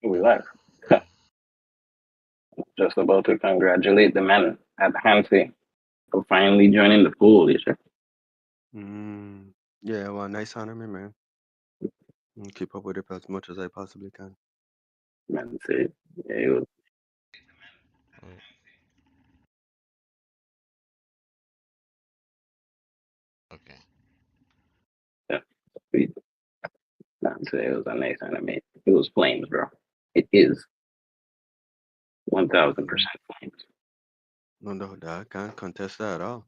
We live. Just about to congratulate the man at Hansi for finally joining the pool, you see. Mm, yeah, well, nice honor me, man. Keep up with it as much as I possibly can. Man said, yeah, it was, Wait, okay. yeah, sweet. Man said it was a nice anime. It was flames, bro. It is Mm, 1000% flames. no, no, I can't contest that at all.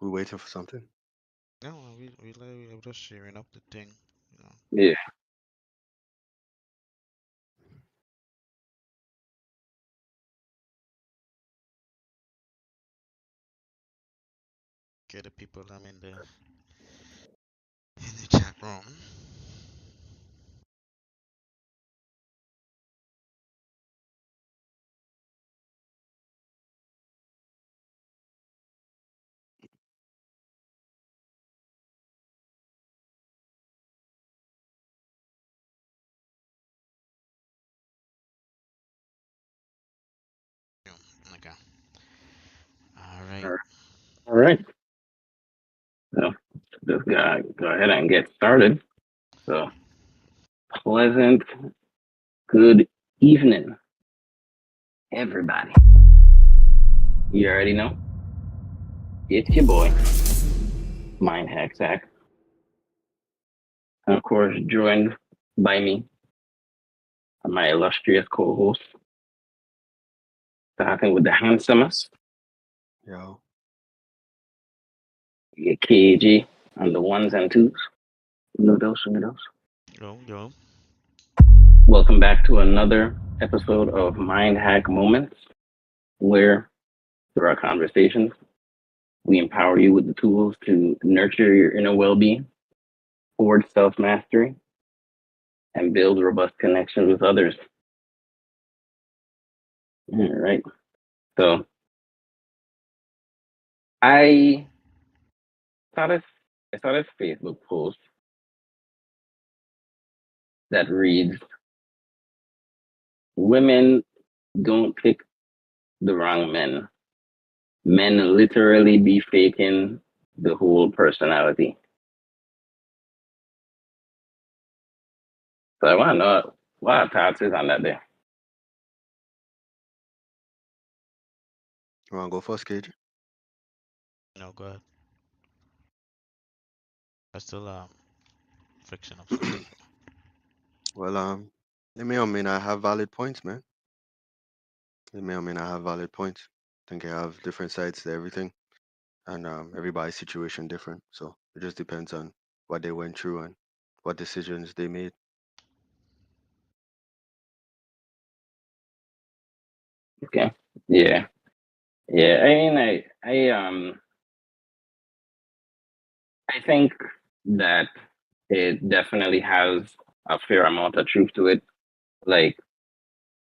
We waiting for something. No, we're just sharing up the thing, you know. Yeah, Get the people in the chat room. Yeah, okay. All all right. right. All right. So just go ahead and get started. So pleasant, good evening, everybody. You already know it's your boy, MindHack Sack, and of course joined by me and my illustrious co-host, starting with the handsomest, Yo, KG, on the ones and twos. Noodles, noodles. Yo, yo. Welcome back to another episode of Mind Hack Moments, where through our conversations, we empower you with the tools to nurture your inner well-being, forge self-mastery, and build robust connections with others. All right. So I saw this. I saw this Facebook post that reads, "Women don't pick the wrong men. Men literally be faking the whole personality." So I want to know what our thoughts is on that there. you wanna go first, Cage? No, go ahead. I still fixing up something. Well, it may or may not have valid points, man. It may or may not have valid points. I think I have different sides to everything, and everybody's situation different. So it just depends on what they went through and what decisions they made. Okay. Yeah. Yeah. I think that it definitely has a fair amount of truth to it. Like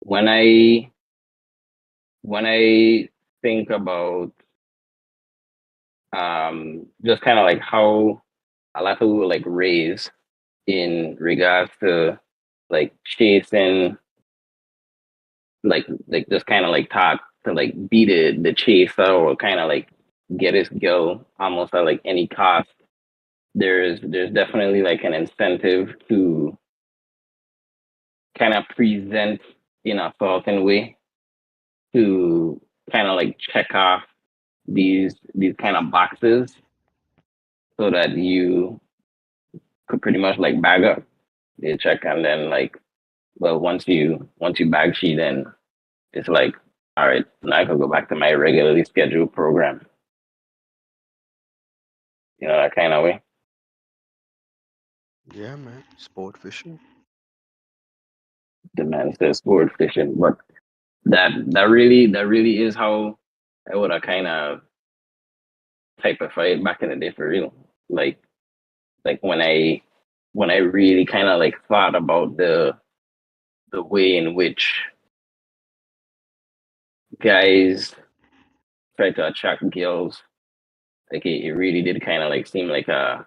when I when I think about just kind of like how a lot of people like raise in regards to like chasing like just kind of like taught to like be the chaser or kind of like get his girl almost at like any cost. There's definitely like an incentive to kind of present in a certain way to kind of like check off these kind of boxes so that you could pretty much like bag up the check, and then like, well, once you bag sheet, then it's like, all right, now I can go back to my regularly scheduled program. That kind of way. Yeah, man. Sport fishing. The man says sport fishing, but that really is how I would have kind of typified back in the day for real. Like when I really kind of like thought about the way in which guys try to attract girls, like it really did kind of like seem like a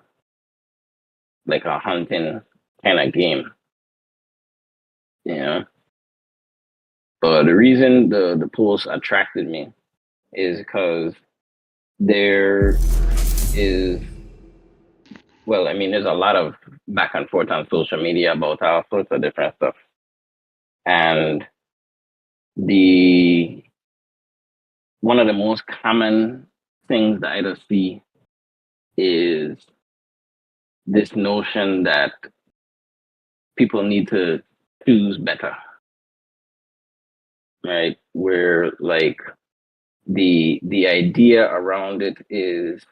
hunting kind of game, you know. But the reason the post attracted me is because there is, well, I mean, there's a lot of back and forth on social media about all sorts of different stuff, and the one of the most common things that I just see is this notion that people need to choose better, right? Where like the idea around it is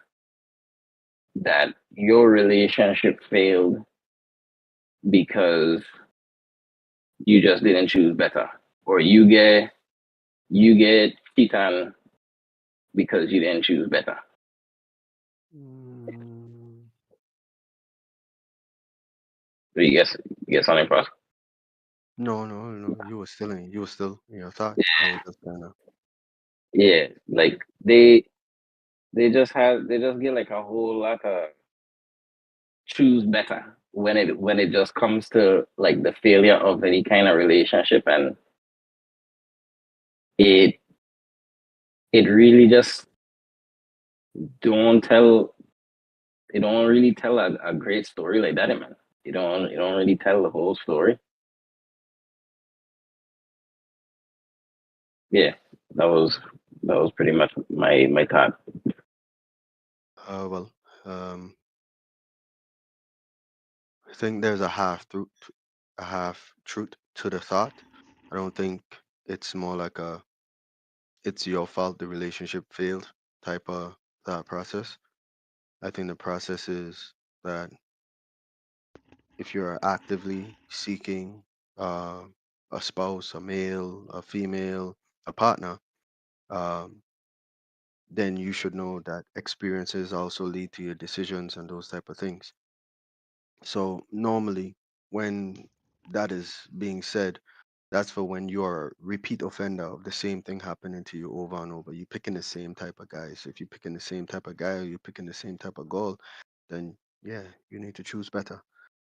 that your relationship failed because you just didn't choose better, or you get cheated on because you didn't choose better. Mm, So you get something for us? no, no, no. You were still in your thought. I was just kind of. Yeah, like they just get like a whole lot of choose better when it just comes to like the failure of any kind of relationship, and it it really just don't tell it don't really tell a great story like that, man. You don't really tell the whole story. Yeah, that was that was pretty much my thought. Well, um, I think there's a half truth to the thought. I don't think it's more like it's your fault the relationship failed type of thought process. I think the process is that if you're actively seeking uh, a spouse, a male, a female, a partner, um, then you should know that experiences also lead to your decisions and those type of things. So normally, when that is being said, that's for when you're a repeat offender of the same thing happening to you over and over. You're picking the same type of guy. So if you're picking the same type of guy or you're picking the same type of goal, then yeah, you need to choose better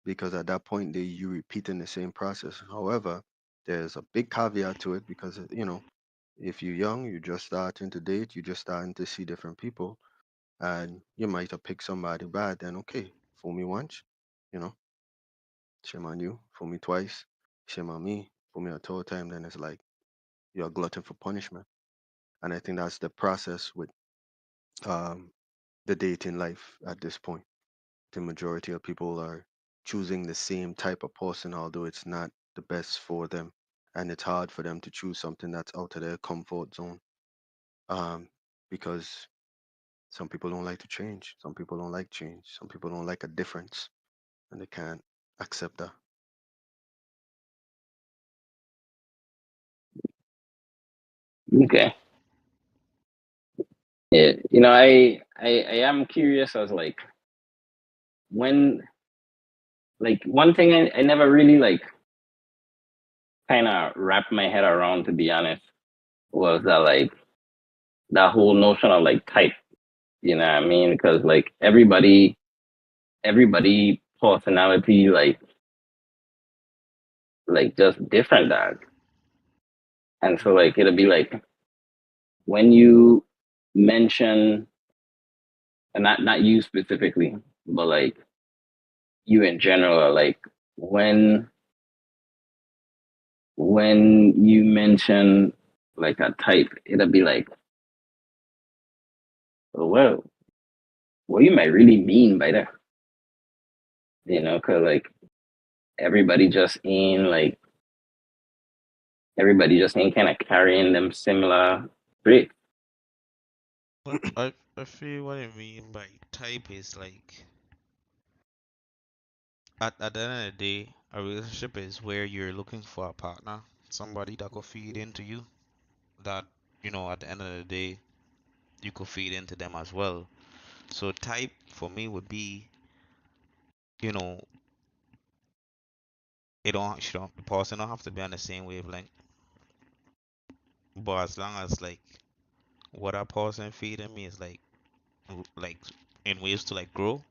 because at that point you repeating the same process. However, there's a big caveat to it because if you're young, you're just starting to date, you're just starting to see different people, and you might have picked somebody bad. Then okay, fool me once, you know, shame on you. Fool me twice, shame on me. Fool me a third time, then it's like you're a glutton for punishment. And I think that's the process with um, the dating life at this point. The majority of people are choosing the same type of person, although it's not the best for them. And it's hard for them to choose something that's out of their comfort zone. Um, because some people don't like to change. Some people don't like change. Some people don't like a difference and they can't accept that. Okay. Yeah, I am curious as like when, like, one thing I never really like kind of wrapped my head around, to be honest, was that like that whole notion of like type. You know what I mean? Because like everybody personality like just different, dog. And so Mhm. like it'll be like when you mention, and not you specifically, but like you in general, like when when you mention like a type, it'll be like, oh, well, what you might really mean by that, because like everybody just ain't like everybody just ain't kind of carrying them similar traits. But I feel what I mean by type is like at the end of the day, a relationship is where you're looking for a partner, somebody that could feed into you. That at the end of the day, you could feed into them as well. So type for me would be, you know, the person don't have to be on the same wavelength, but as long as like what a person feeding me is like in ways to like grow.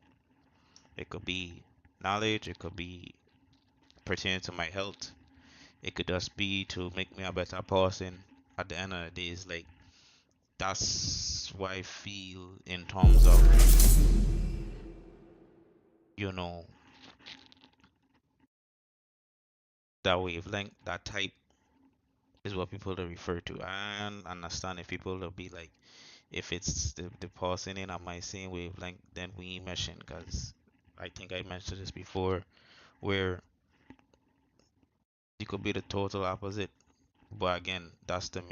It could be knowledge, it could be pertaining to my health, it could just be to make me a better person. At the end of the day, it's like that's what I feel in terms of, you know, that wavelength, that type is what people will refer to. And understand if people will be like, if it's the person in on my same wavelength, then we ain't meshing. Because I think I mentioned this before, where you could be the total opposite. But again, that's the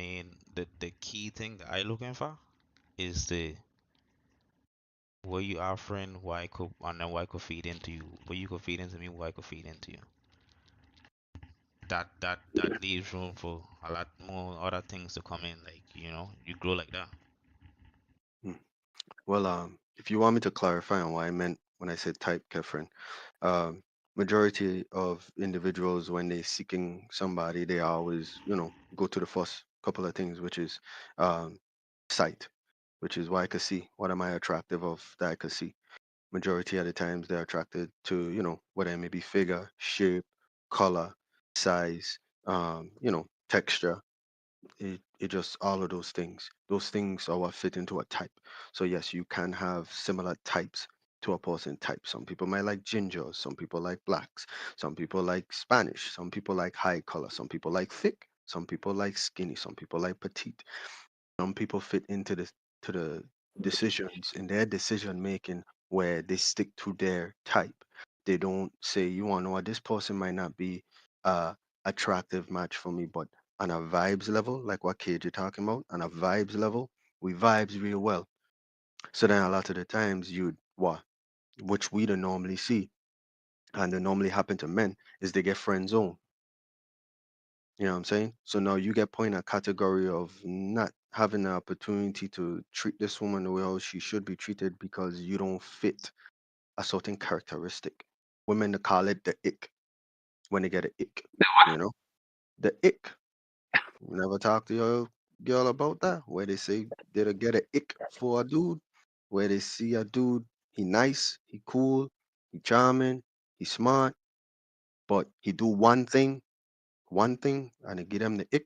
key thing that I looking for is the what you offering, why I could, and then why I could feed into you, what you could feed into me, why I could feed into you. That leaves room for a lot more other things to come in, like you grow like that. Hmm. Well, if you want me to clarify on what I meant when I said type, Kefren, um, majority of individuals when they're seeking somebody, they always, go to the first couple of things, which is um, sight, which is what I could see. What am I attractive of that I could see? Majority of the times they're attracted to, whether it may be figure, shape, color, size, texture. It just all of those things. Those things are what fit into a type. So yes, you can have similar types to a person type. Some people might like gingers, some people like blacks, some people like Spanish, some people like high color, some people like thick, some people like skinny, some people like petite. Some people fit into the decisions in their decision making where they stick to their type. They don't say, you want to know what, this person might not be a attractive match for me, but on a vibes level, like what KJ talking about, on a vibes level, we vibes real well. So then a lot of the times you'd what, which we don't normally see, and they normally happen to men, is they get friend zone. You know what I'm saying? So now you get put in a category of not having the opportunity to treat this woman the way how she should be treated because you don't fit a certain characteristic. Women they call it the ick when they get an ick. You know, the ick. You never talk to your girl about that, where they say they'll get an ick for a dude, where they see a dude, he nice, he cool, he charming, he smart, but he do one thing, and it get them the ick.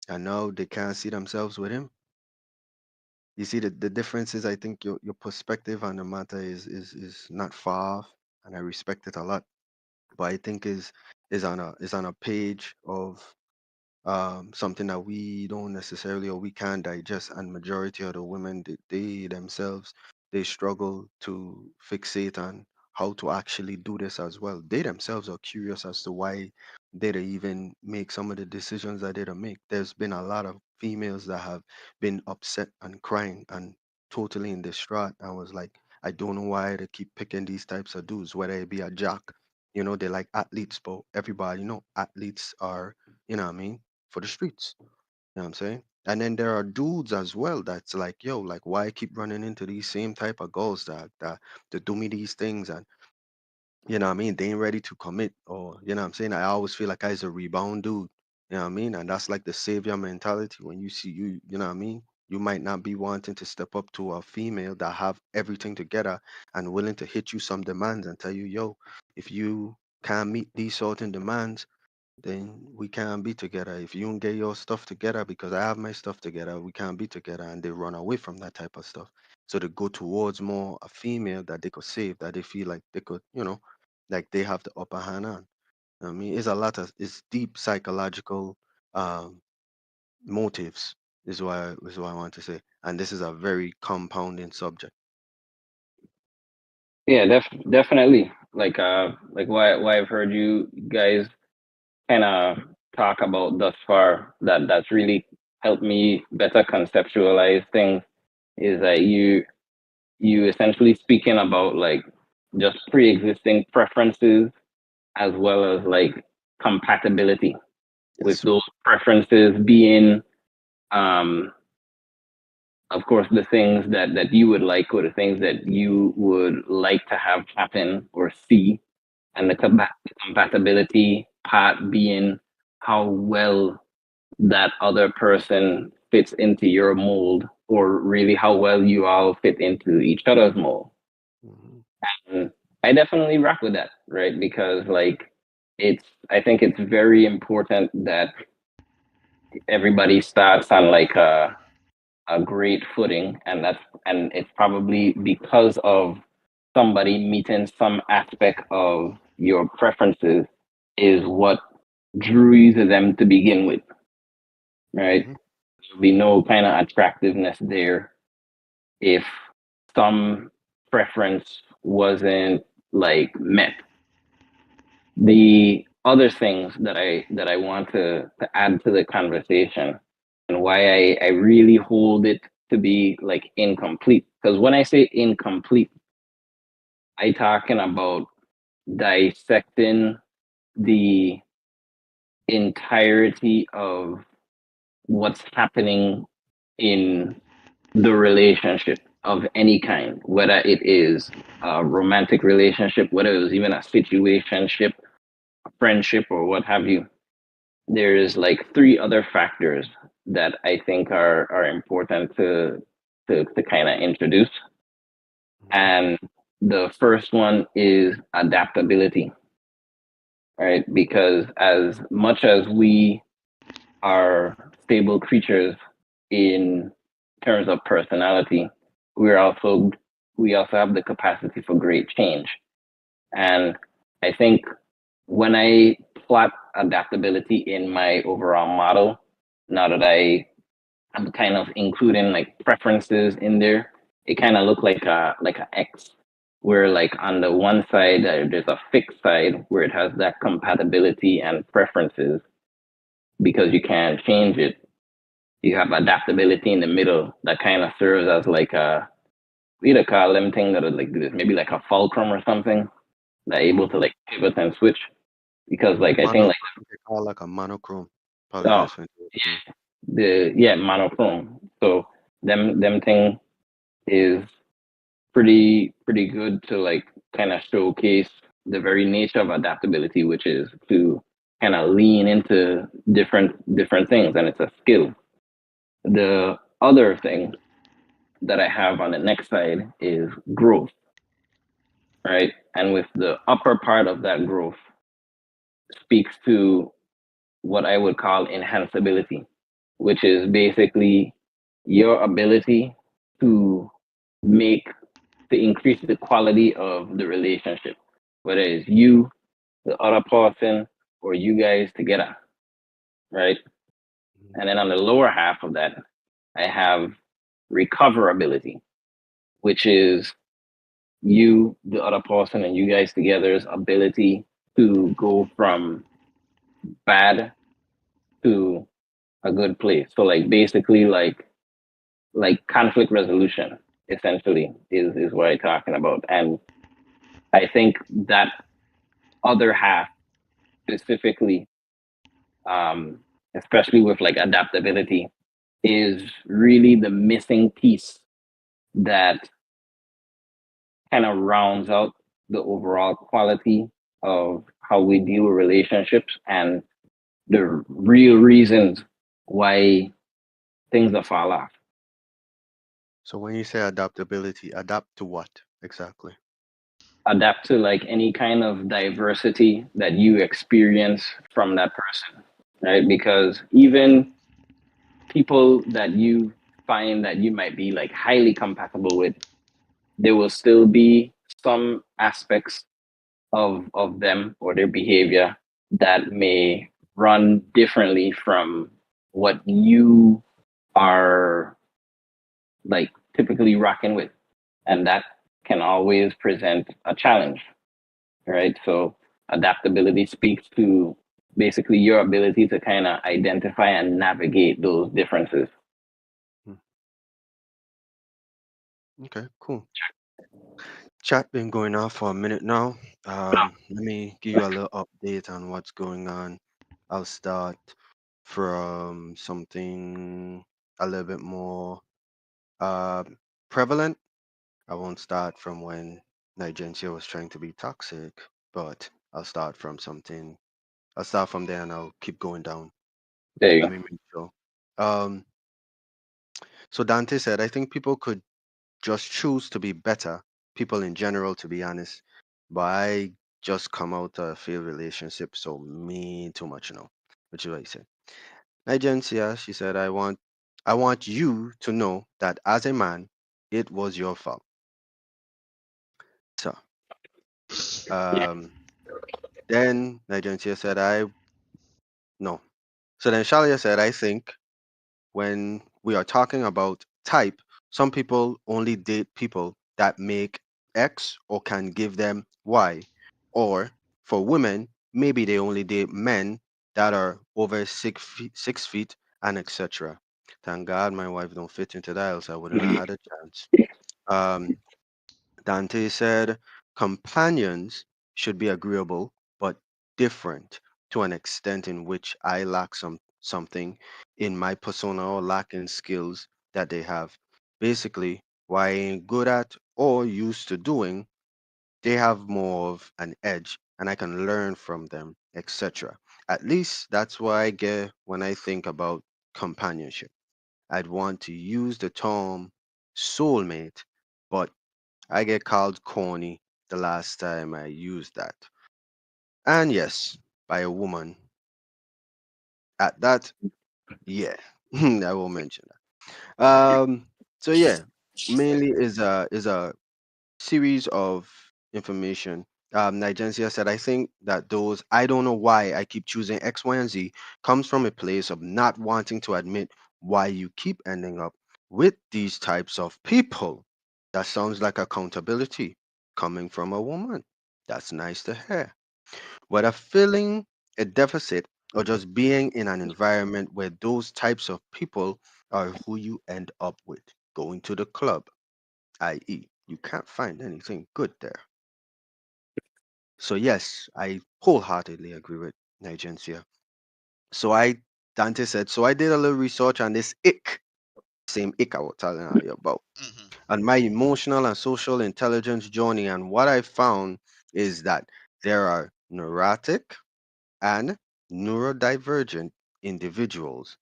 And now they can't see themselves with him. You see the difference is I think your perspective on the matter is not far off, and I respect it a lot. But I think is on a page of something that we don't necessarily or we can't digest, and majority of the women they themselves they struggle to fixate on how to actually do this as well. They themselves are curious as to why they don't even make some of the decisions that they don't make. There's been a lot of females that have been upset and crying and totally in distraught and was like, I don't know why they keep picking these types of dudes, whether it be a jock, they like athletes, but everybody, athletes are, what I mean, for the streets. You know what I'm saying? And then there are dudes as well that's like, yo, like why I keep running into these same type of girls that do me these things and what I mean, they ain't ready to commit or what I'm saying? I always feel like I's a rebound dude. You know what I mean? And that's like the savior mentality when you see you know what I mean? You might not be wanting to step up to a female that have everything together and willing to hit you some demands and tell you, yo, if you can't meet these certain demands, then we can't be together. If you don't get your stuff together, because I have my stuff together, we can't be together. And they run away from that type of stuff. So they go towards more a female that they could save, that they feel like they could, like they have the upper hand on. I mean, it's deep psychological um, motives is what I want to say, and this is a very compounding subject. Yeah, definitely. Like why I've heard you guys kind of talk about thus far, that's really helped me better conceptualize things, is that you essentially speaking about like just pre-existing preferences as well as like compatibility, with Yes. those preferences being um of course the things that you would like, or the things that you would like to have happen or see, and the compatibility part being how well that other person fits into your mold, or really how well you all fit into each other's mold. Hmm. And I definitely rock with that, right? Because like I think it's very important that everybody starts on like a great footing, and it's probably because of somebody meeting some aspect of your preferences is what drew you to them to begin with, right? Hmm. There'll be no kind of attractiveness there if some preference wasn't like met. The other things that I want to add to the conversation, and why I really hold it to be like incomplete, because when I say incomplete, I talking about dissecting the entirety of what's happening in the relationship of any kind, whether it is a romantic relationship, whether it was even a situationship, a friendship, or what have you. There's like three other factors that I think are important to kind of introduce. Hmm. And the first one is adaptability, right? Because as much as we are stable creatures in terms of personality, we're also we also have the capacity for great change. And I think when I plot adaptability in my overall model, now that I'm kind of including like preferences in there, it kind of look like a X, where like on the one side there's a fixed side where it has that compatibility and preferences because you can't change it. You have adaptability in the middle that kind of serves as like a, we either call them thing that are like this, maybe like a fulcrum or something, that able to Hmm. like pivot and switch. Because like I think Mono, like, they call like a monochrome. oh Apologize for interrupting. the yeah, monochrome. So them thing is pretty good to like kind of showcase the very nature of adaptability, which is to kind of lean into different things, and it's a skill. The other thing that I have on the next side is growth, right? And with the upper part of that growth speaks to what I would call enhanceability, which is basically your ability to make to increase the quality of the relationship, whether it's you, the other person, or you guys together, right? And then on the lower half of that, I have recoverability, which is you, the other person, and you guys together's ability to go from bad to a good place. So like basically like conflict resolution essentially is what I'm talking about. And I think that other half specifically, um, especially with like adaptability, is really the missing piece that kind of rounds out the overall quality of how we deal with relationships, and the real reasons why things are fall off. So when you say adaptability, adapt to what exactly? Adapt to like any kind of diversity that you experience from that person, right? Because even people that you find that you might be like highly compatible with, there will still be some aspects of them or their behavior that may run differently from what you are like typically rocking with, and that can always present a challenge, right? So adaptability speaks to basically your ability to kind of identify and navigate those differences. Mm, okay, cool. Chat been going on for a minute now. Let me give you a little update on what's going on. I'll start from something a little bit more uh, prevalent. I won't start from when Nigeria was trying to be toxic, but I'll start from there and I'll keep going down. There you Let me make sure. Um, so Dante said, I think people could just choose to be better, people in general, to be honest. But I just come out of a failed relationship, so me too much, which is what he said. Nigeria, she said, I want you to know that as a man, it was your fault. So, go. um, then Nigeria said, I no. So then Shalia said, I think when we are talking about type, some people only date people that make X or can give them Y. Or for women, maybe they only date men that are over 6 feet and etc. Thank God my wife don't fit into that, else I wouldn't have had a chance. Um, Dante said companions should be agreeable but different to an extent in which I lack something in my persona or lacking skills that they have. Basically, what I ain't good at or used to doing, they have more of an edge and I can learn from them, etc. At least that's what I get when I think about companionship. I'd want to use the term soulmate, but I get called corny the last time I used that. And yes, by a woman. At that, yeah, I will mention that. So yeah, mainly is a series of information. Nigeria said, I think that those I don't know why I keep choosing X, Y, and Z comes from a place of not wanting to admit why you keep ending up with these types of people. That sounds like accountability coming from a woman. That's nice to hear. Whether feeling a deficit or just being in an environment where those types of people are who you end up with, going to the club, i.e., you can't find anything good there. So yes, I wholeheartedly agree with Nigeria. So I Dante said, so I did a little research on this ick, same ick I was telling you about, Mhm. and my emotional and social intelligence journey. And what I found is that there are neurotic and neurodivergent individuals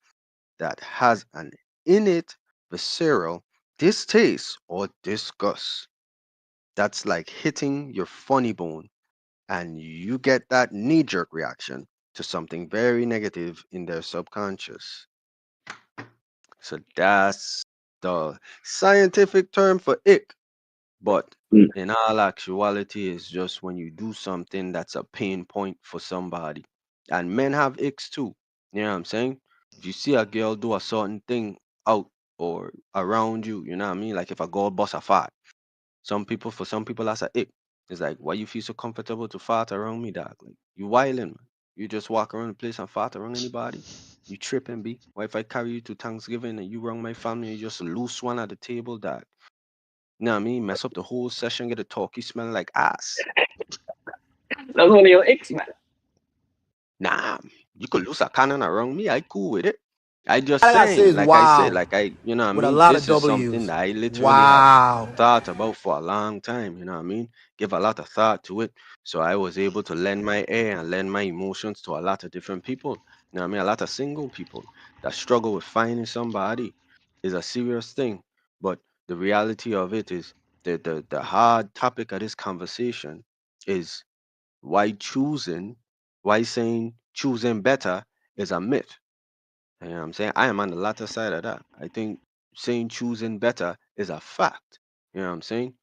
that has an innate visceral distaste or disgust. That's like hitting your funny bone and you get that knee jerk reaction to something very negative in their subconscious. So that's the scientific term for ick. But Mm. in all actuality, it's just when you do something that's a pain point for somebody. And men have icks too. You know what I'm saying? If you see a girl do a certain thing out or around you, you know what I mean? Like if a girl bust a fart, for some people, that's a ick. It's like, why you feel so comfortable to fart around me, dog? Like, you wildin', man. You just walk around the place and fart around anybody? You tripping, B? Why if I carry you to Thanksgiving and you around my family, you just loose one at the table, dog? You know what I mean? Mess up the whole session, get a talkie smelling like ass. That's one of your ex, man. Nah, you could lose a cannon around me. I cool with it. I All just I gotta say saying, is like I said, wow, like you know what I with a mean? lot of This is something W's. that I literally have Wow. thought about for a long time, you know what I mean? Give a lot of thought to it. So I was able to lend my ear and lend my emotions to a lot of different people. You know what I mean? A lot of single people that struggle with finding somebody is a serious thing. But the reality of it is the hard topic of this conversation is why saying choosing better is a myth. You know what I'm saying? I am on the latter side of that. I think saying choosing better is a fact. You know what I'm saying?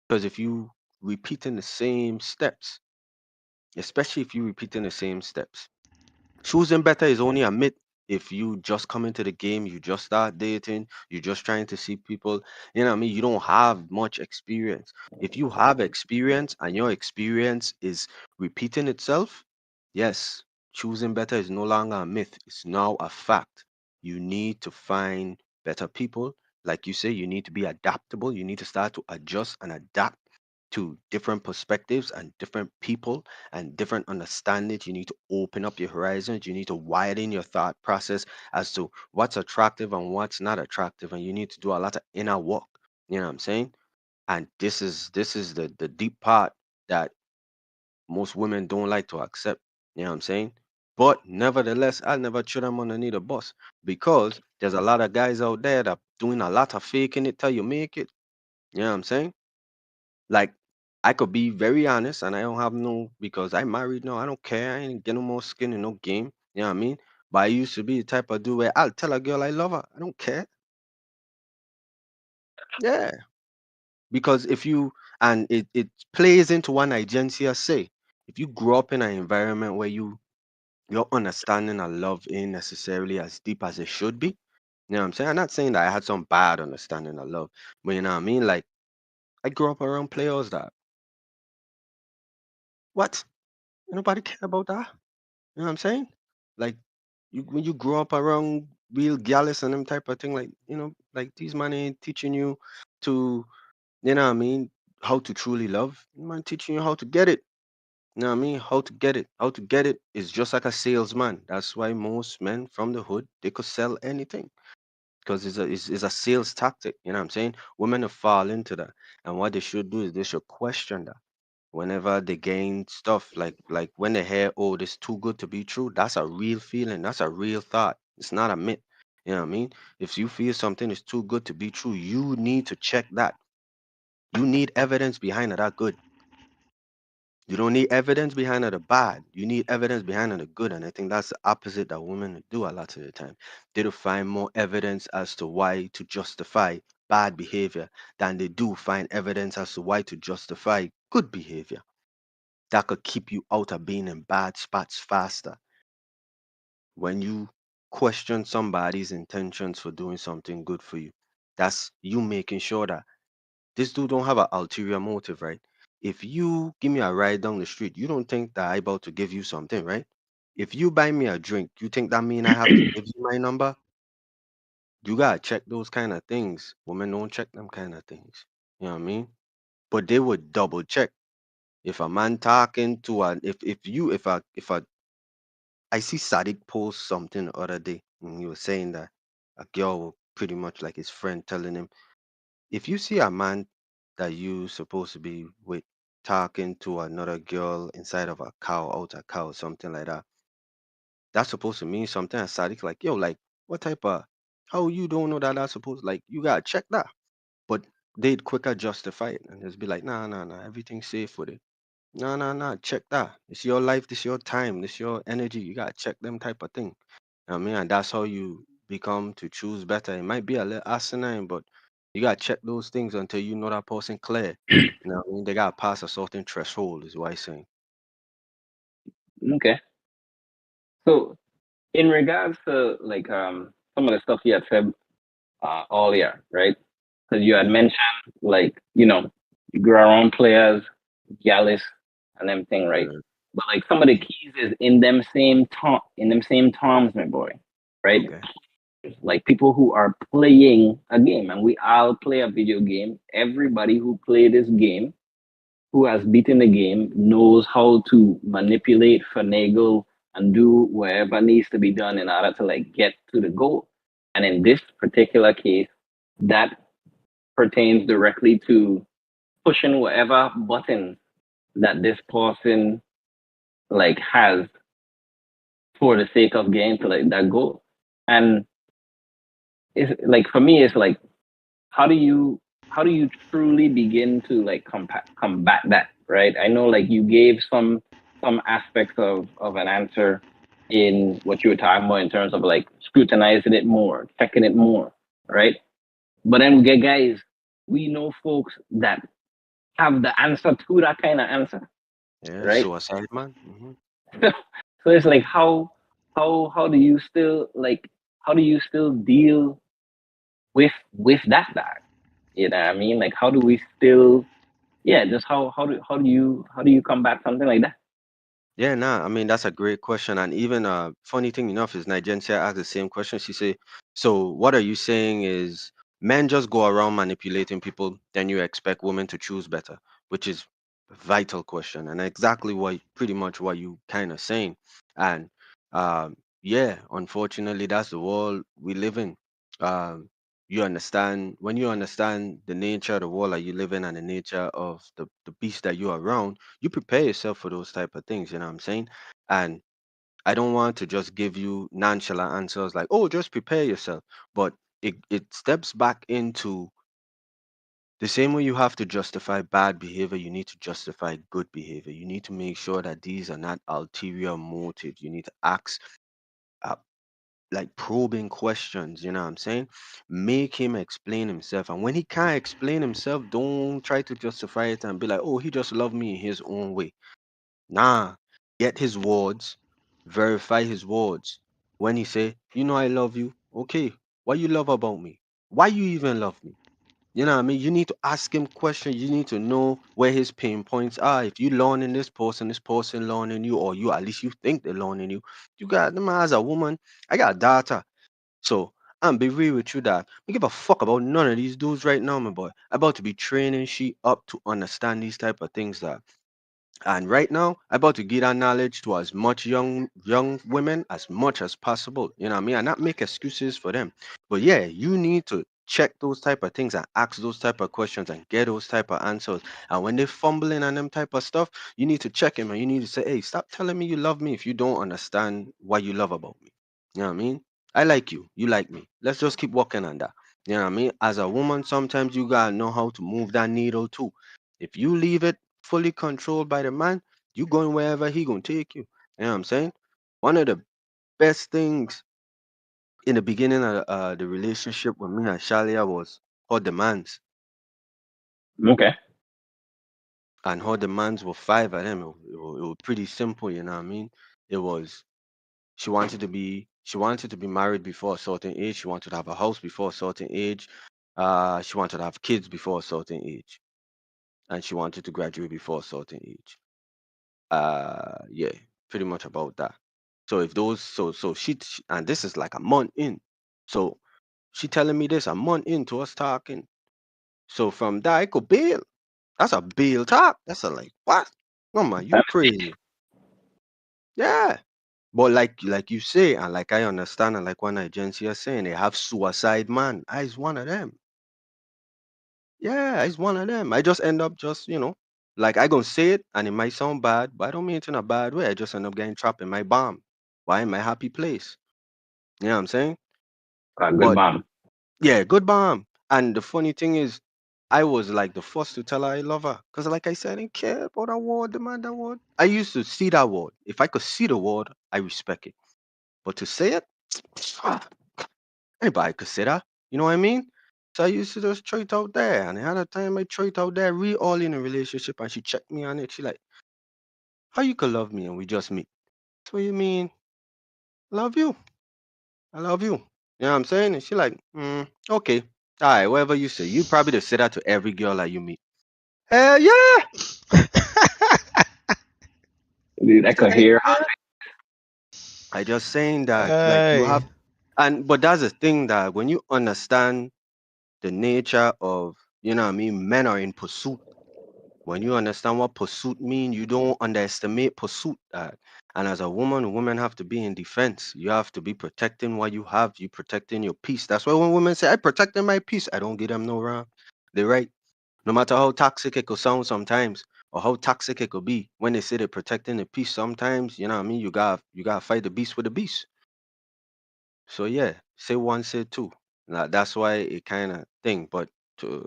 Because if you repeating the same steps especially if you're repeating the same steps. Choosing better is only a myth if you just come into the game, you just start dating, you're just trying to see people, you know what I mean? You don't have much experience. If you have experience and your experience is repeating itself, yes, choosing better is no longer a myth. It's now a fact. You need to find better people. Like you say, you need to be adaptable. You need to start to adjust and adapt to different perspectives and different people and different understandings. You need to open up your horizons. You need to widen your thought process as to what's attractive and what's not attractive. And you need to do a lot of inner work. You know what I'm saying? And this is the deep part that most women don't like to accept. You know what I'm saying? But nevertheless, I'll never throw them underneath the bus because there's a lot of guys out there that doing a lot of faking it till you make it. You know what I'm saying? Like, I could be very honest, and I don't have no because I married now. I don't care. I ain't get no more skin in no game. You know what I mean? But I used to be the type of dude where I'll tell a girl I love her. I don't care. Yeah, because if you and it plays into one agency I say. If you grow up in an environment where your understanding of love ain't necessarily as deep as it should be. You know what I'm saying? I'm not saying that I had some bad understanding of love, but you know what I mean? Like I grew up around players that what? Nobody care about that. You know what I'm saying? Like you when you grow up around real gallus and them type of thing, like like these man ain't teaching you to, you know what I mean, how to truly love. Man teaching you how to get it. You know what I mean? How to get it. How to get it is just like a salesman. That's why most men from the hood they could sell anything. Because it's a sales tactic, you know what I'm saying? Women will fall into that. And what they should do is they should question that whenever they gain stuff like when they hear, oh, this too good to be true. That's a real feeling, that's a real thought. It's not a myth. You know what I mean? If you feel something is too good to be true, you need to check that. You need evidence behind it that good. You don't need evidence behind it the bad. You need evidence behind it the good. And I think that's the opposite that women do a lot of the time. They do find more evidence as to why to justify bad behavior than they do find evidence as to why to justify good behavior that could keep you out of being in bad spots faster. When you question somebody's intentions for doing something good for you, that's you making sure that this dude don't have an ulterior motive, right? If you give me a ride down the street, you don't think that I about to give you something, right? If you buy me a drink, you think that mean I have to give you my number? You gotta check those kind of things. Women don't check them kind of things. You know what I mean? But they would double check. If a man talking to a if a I see Sadiq post something the other day, and he was saying that a girl, pretty much like his friend, telling him, if you see a man that you supposed to be with talking to another girl inside of a cow, out a cow, something like that, that's supposed to mean something. And Sadiq like, yo, like, what type of, how you don't know that that's supposed, like, you gotta check that. But they'd quicker justify it and just be like, nah, nah, nah, everything's safe with it. No, no, no. Check that. It's your life. This your time. This your energy. You gotta check them type of thing. I mean, and that's how you become to choose better. It might be a little asinine, but you gotta check those things until you know that person clear. You know, what I mean, they gotta pass a certain threshold, is what I'm saying. Okay. So in regards to like some of the stuff you had said earlier, right? Because you had Mm, mentioned like you grew around players, Gallus, and everything, right? yeah. But like some of the Mm, keys is in them same terms, my boy, right? okay. Like people who are playing a game, and we all play a video game. Everybody who play this game, who has beaten the game, knows how to manipulate, finagle, and do whatever needs to be done in order to like get to the goal. And in this particular case, that pertains directly to pushing whatever button that this person like has for the sake of getting to like that goal. And it's like for me, it's like how do you how do you truly begin to like combat that, right? I know like you gave some aspects of an answer in what you were talking about in terms of like scrutinizing it more, checking it more, right? But then we get guys, we know folks that have the answer to that kind of answer, Yeah, right? suicide, man. So it's like how do you still like how do you still deal with that? You know what I mean? Like how do we still yeah, just how do you combat something like that? Yeah, nah, I mean that's a great question. And even funny thing enough is Nigerian asked the same question. She say, so what are you saying is men just go around manipulating people, then you expect women to choose better, which is a vital question and exactly what pretty much what you kind of saying. And yeah, unfortunately that's the world we live in. You understand when you understand the nature of the world that you live in and the nature of the beast that you're around, you prepare yourself for those type of things, you know what I'm saying? And I don't want to just give you nonchalant answers like, oh, just prepare yourself. But it steps back into the same way you have to justify bad behavior, you need to justify good behavior. You need to make sure that these are not ulterior motives. You need to ask uh, like probing questions, you know what I'm saying? Make him explain himself. And when he can't explain himself, don't try to justify it and be like, oh, he just loved me in his own way. Nah, get his words, verify his words. When he say, you know, I love you. Okay, what you love about me? Why you even love me? You know what I mean? You need to ask him questions. You need to know where his pain points are. If you learning this person learning you, or you at least you think they're learning you, you got them as a woman. I got data. So I'm be real with you that I give a fuck about none of these dudes right now, my boy. About to be training she up to understand these type of things that and right now, I'm about to give that knowledge to as much young women as much as possible. You know what I mean? And not make excuses for them. But yeah, you need to check those type of things and ask those type of questions and get those type of answers. And when they're fumbling and them type of stuff, you need to check him and you need to say, hey, stop telling me you love me if you don't understand what you love about me. You know what I mean? I like you. You like me. Let's just keep working on that. You know what I mean? As a woman, sometimes you gotta know how to move that needle too. If you leave it fully controlled by the man, you going wherever he gonna take you. You know what I'm saying? One of the best things in the beginning of the relationship with me and Shalia was her demands, Okay. and her demands were five of them. It was pretty simple, you know what I mean? It was she wanted to be married before a certain age. She wanted to have a house before a certain age. She wanted to have kids before a certain age, and she wanted to graduate before a certain age. Yeah, pretty much about that. So if those so and this is like a month in. So she telling me this a month into us talking. So from that I could bail. That's a bail talk. That's a like what? No man, you crazy. Yeah. But like you say, and like I understand, and like one agency is saying, they have suicide man. I is one of them. Yeah, it's one of them. I just end up just, like I gonna say it and it might sound bad, but I don't mean it in a bad way. I just end up getting trapped in my bomb. Why in my happy place? You know what I'm saying? A good But bomb. yeah, good bomb. And the funny thing is, I was like the first to tell her I love her. Because like I said, I didn't care about that word, the man that word. I used to see that word. If I could see the word, I respect it. But to say it, anybody could say that. You know what I mean? So I used to just throw it out there. And I had a time I throw it out there, we all in a relationship, and she checked me on it. She like, how you could love me and we just meet? So you mean love you? I love you. You know what I'm saying? And she like, okay. All right, whatever you say. You probably just say that to every girl that you meet. Hell yeah. Dude, I could Hell hear yeah. I just saying that like you Hey. have and but that's the thing that when you understand the nature of, you know what I mean, men are in pursuit. When you understand what pursuit mean, you don't underestimate pursuit. And as a woman, women have to be in defense. You have to be protecting what you have. You protecting your peace. That's why when women say, "I protecting my peace," I don't give them no wrong. They're right. No matter how toxic it could sound sometimes, or how toxic it could be, when they say they're protecting the peace, sometimes you know what I mean. You gotta fight the beast with the beast. So yeah, say one, say two. Now, that's why it kind of thing. But to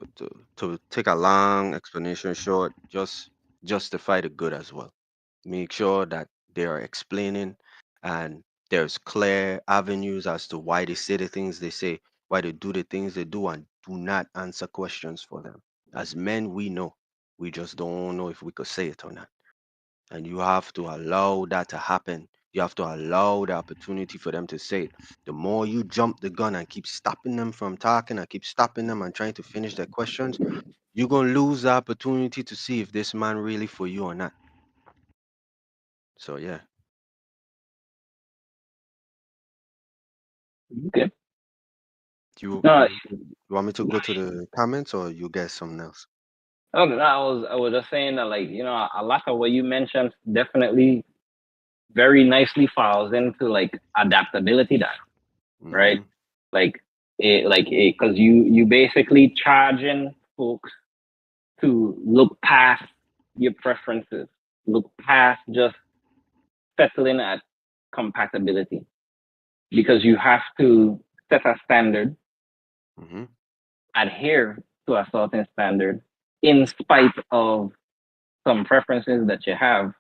take a long explanation short, just justify the good as well. Make sure that they are explaining and there's clear avenues as to why they say the things they say, why they do the things they do, and do not answer questions for them. As men, we know. We just don't know if we could say it or not. And you have to allow that to happen. You have to allow the opportunity for them to say it. The more you jump the gun and keep stopping them from talking and keep stopping them and trying to finish their questions, you're gonna lose the opportunity to see if this man really for you or not. So yeah. Okay. You No, you want me to go to the comments or you guess something else? okay, no, I was just saying that, like, a lot of what you mentioned definitely very nicely falls into like adaptability, that right? Mm-hmm. Because you basically charging folks to look past your preferences, look past just settling at compatibility, because you have to set a standard, Mm-hmm. adhere to a certain standard, in spite of some preferences that you have,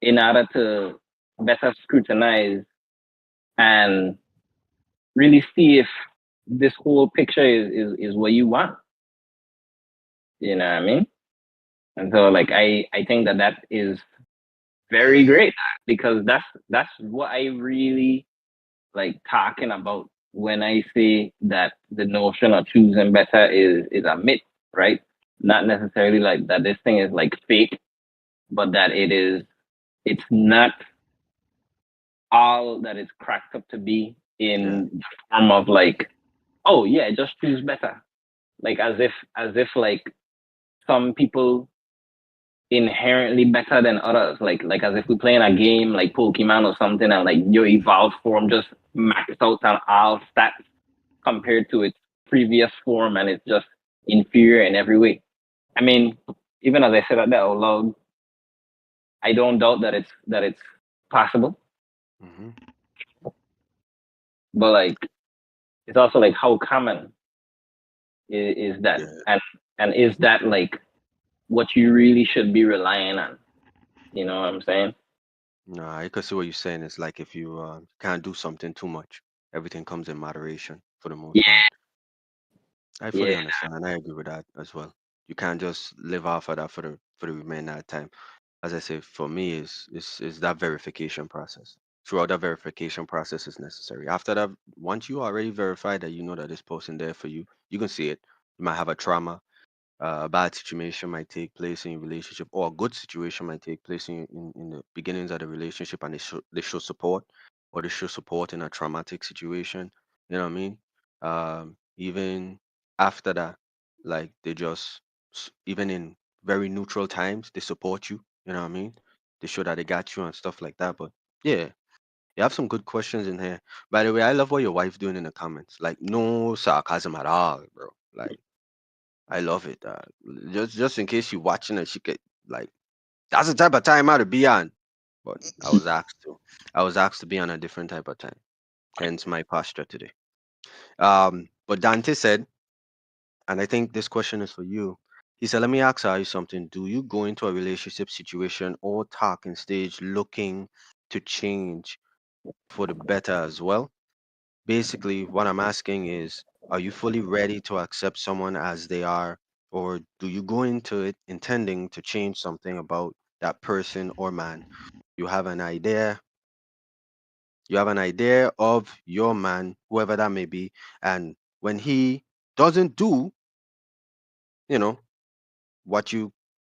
in order to better scrutinize and really see if this whole picture is what you want. You know what I mean? And so, like, I think that that is very great, because that's what I really like talking about when I say that the notion of choosing better is a myth, right? Not necessarily like that this thing is like fake, but that it's not all that it's cracked up to be, Yeah. in the form of like, oh yeah, just choose better. Like, as if like some people inherently better than others. Like as if we playing a game like Pokemon or something, and like your evolved form just maxed out on all stats compared to its previous form, and it's just inferior in every way. I mean, even as I said that out loud, I don't doubt that it's possible, Mm-hmm. but like it's also like how common is that, Yeah. and is that like what you really should be relying on? You know what I'm saying? No, I can see what you're saying. It's like if you can't do something too much, everything comes in moderation for the most Yeah, part. I fully yeah, understand, and I agree with that as well. You can't just live off of that for the remainder of the time. As I say, for me, is that verification process. Throughout that verification process is necessary. After that, once you already verify that you know that this person there for you, you can see it. You might have a trauma, a bad situation might take place in your relationship, or a good situation might take place in the beginnings of the relationship, and they show support, or they show support in a traumatic situation. You know what I mean? Even after that, like they just even in very neutral times, they support you. You know what I mean? They show that they got you and stuff like that. But yeah, you have some good questions in here. By the way, I love what your wife doing in the comments. Like no sarcasm at all, bro. Like I love it. Just in case you're watching and she could like that's the type of time I to be on. But I was asked to. I was asked to be on a different type of time. Hence my posture today. But Dante said, and I think this question is for you. He said, let me ask you something. Do you go into a relationship situation or talking stage looking to change for the better as well? Basically, what I'm asking is, are you fully ready to accept someone as they are, or do you go into it intending to change something about that person or man? You have an idea, you have an idea of your man, whoever that may be, and when he doesn't do, you know, what you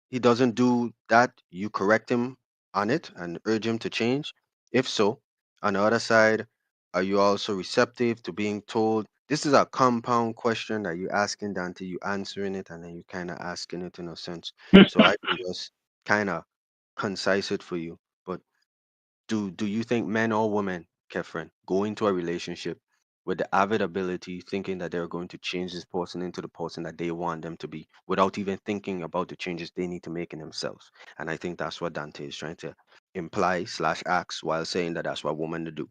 he doesn't do that, you correct him on it and urge him to change? If so, on the other side, are you also receptive to being told? This is a compound question that you asking Dante, you answering it, and then you kind of asking it in a sense. So I can just kind of concise it for you. But do you think men or women, Kefren, go into a relationship with the avid ability, thinking that they're going to change this person into the person that they want them to be, without even thinking about the changes they need to make in themselves? And I think that's what Dante is trying to imply slash ask while saying that that's what women to do.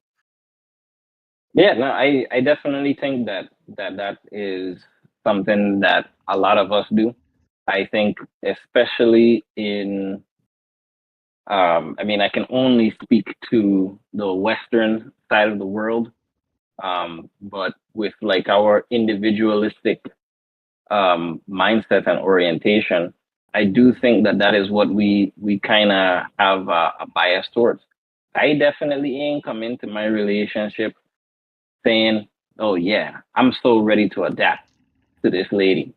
yeah. No, I definitely think that is something that a lot of us do. I think, especially in, I mean, I can only speak to the Western side of the world, but with like our individualistic mindset and orientation, I do think that that is what we kind of have a bias towards. I definitely ain't come into my relationship saying, "Oh yeah, I'm so ready to adapt to this lady."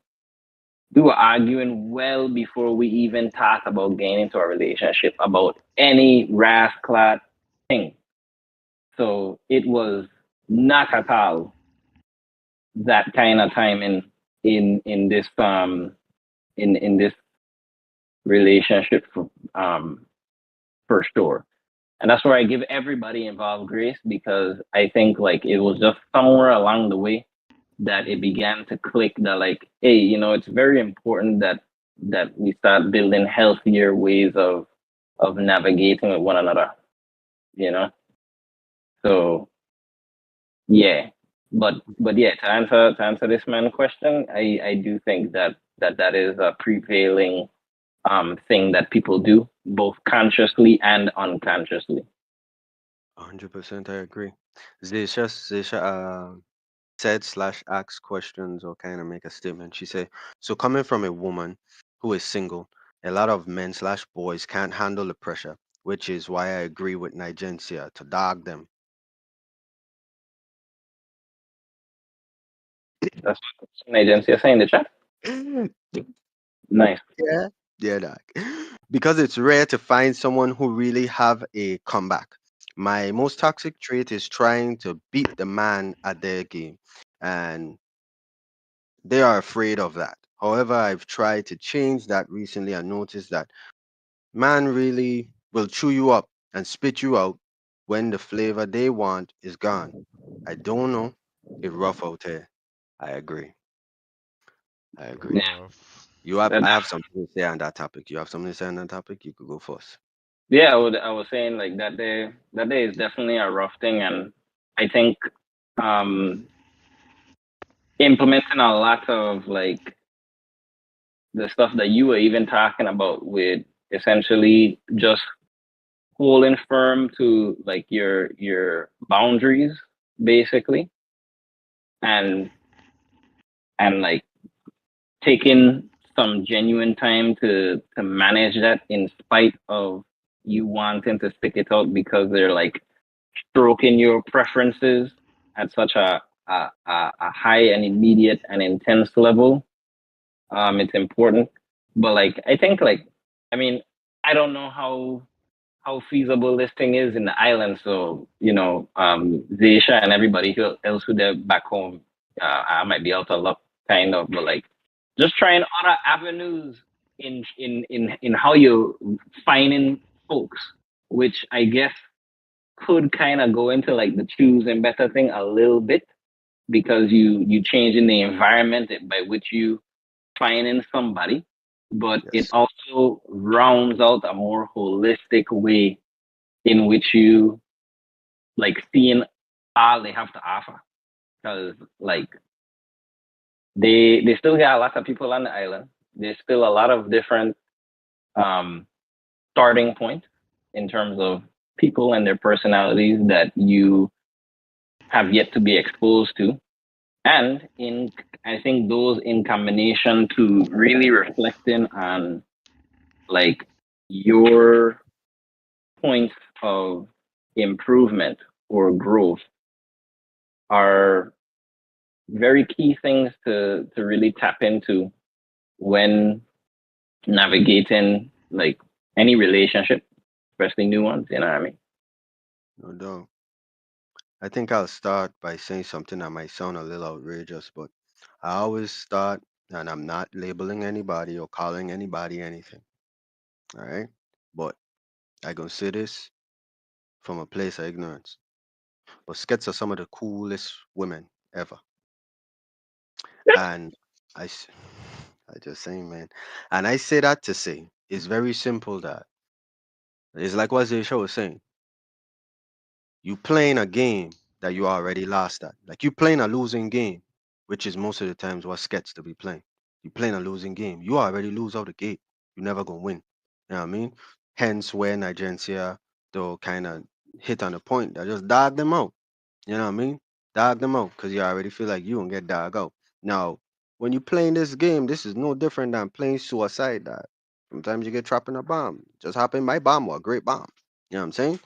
We were arguing well before we even talked about getting into a relationship about any rascal thing. So it was not at all that kind of time in this in this relationship for sure. And that's where I give everybody involved grace, because I think like it was just somewhere along the way that it began to click that like, hey, it's very important that we start building healthier ways of navigating with one another, you know. So yeah, but yeah, to answer this man question, I do think that is a prevailing thing that people do both consciously and unconsciously. 100% I agree. Zisha said slash asked questions or kind of make a statement. She said, so coming from a woman who is single, a lot of men slash boys can't handle the pressure, which is why I agree with Nigencia to dog them. That's what some agency are saying in the chat. Nice. Yeah, yeah, Doc. Because it's rare to find someone who really have a comeback. My most toxic trait is trying to beat the man at their game, and they are afraid of that. However, I've tried to change that recently. I noticed that man really will chew you up and spit you out when the flavor they want is gone. I don't know. It's rough out here. I agree. I agree. Rough. You have That, I have something to say on that topic. You have something to say on that topic? You could go first. yeah, I was saying like that day is definitely a rough thing, and I think um implementing a lot of like the stuff that you were even talking about with essentially just holding firm to like your boundaries basically, and like taking some genuine time to manage that in spite of you wanting to stick it out because they're like stroking your preferences at such a high and immediate and intense level. It's important, but like I think like I mean I don't know how feasible this thing is in the island. So Zaisha and everybody else who they're back home, I might be out of luck, kind of, but like just trying other avenues in how you're finding folks, which I guess could kind of go into like the choose and better thing a little bit, because you changing the environment by which you finding somebody, but it Yes. also rounds out a more holistic way in which you like seeing all they have to offer, because like they still got a lot of people on the island. There's still a lot of different um starting points in terms of people and their personalities that you have yet to be exposed to. And in I think those in combination to really reflecting on like your points of improvement or growth are very key things to really tap into when navigating like any relationship, especially new ones. You know what I mean? No doubt. I think I'll start by saying something that might sound a little outrageous, but I always start, and I'm not labeling anybody or calling anybody anything. All right. But I gonna say this from a place of ignorance. But skets are some of the coolest women ever. And I, s- I just saying, man. And I say that to say it's very simple. That it's like what Zesha was saying. You playing a game that you already lost at. Like you playing a losing game, which is most of the times what skets to be playing. You playing a losing game. You already lose out the gate. You never gonna win. You know what I mean? Hence where Nigeria they'll kind of hit on the point that just dog them out. You know what I mean? Dog them out because you already feel like you gonna get dog out. Now, when you playing this game, this is no different than playing suicide. Dog. Sometimes you get trapped in a bomb. Just happened my bomb or a great bomb. You know what I'm saying?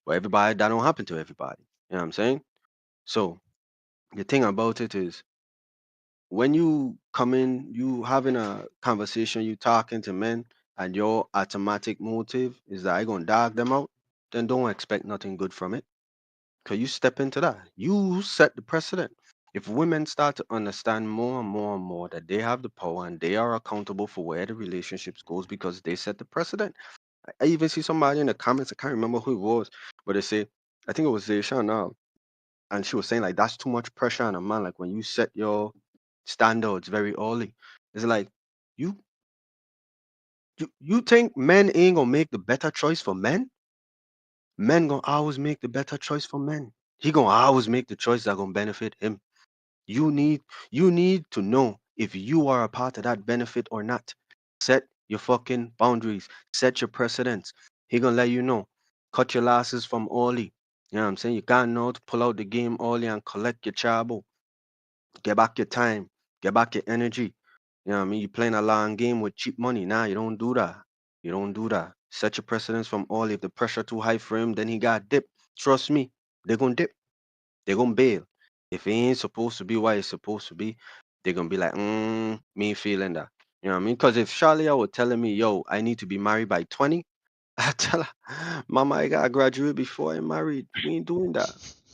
But everybody that don't happen to everybody. You know what I'm saying? So the thing about it is when you come in, you having a conversation, you talking to men, and your automatic motive is that I gonna dog them out, then don't expect nothing good from it. Cause you step into that. You set the precedent. If women start to understand more and more and more that they have the power and they are accountable for where the relationships goes because they set the precedent. I even see somebody in the comments, I can't remember who it was, but they say, I think it was Zayshawn now, and she was saying like that's too much pressure on a man. Like when you set your standards very early, it's like you you think men ain't gonna make the better choice for men? Men gonna always make the better choice for men. He gonna always make the choice that gonna benefit him. You need you need to know if you are a part of that benefit or not. Set your fucking boundaries. Set your precedents. He gonna let you know. Cut your losses from early. You know what I'm saying? You gotta know to pull out the game early and collect your chabo. Get back your time. Get back your energy. You know what I mean? You playing a long game with cheap money. Nah, you don't do that. You don't do that. Set your precedents from early. If the pressure too high for him, then he got dip. Trust me, they gonna dip. They're gonna bail. If it ain't supposed to be what it's supposed to be, they're gonna be like, me ain't feeling that. You know what I mean? Because if Charlie was telling me, yo, I need to be married by 20, I tell her, Mama, I gotta graduate before I married. We ain't doing that.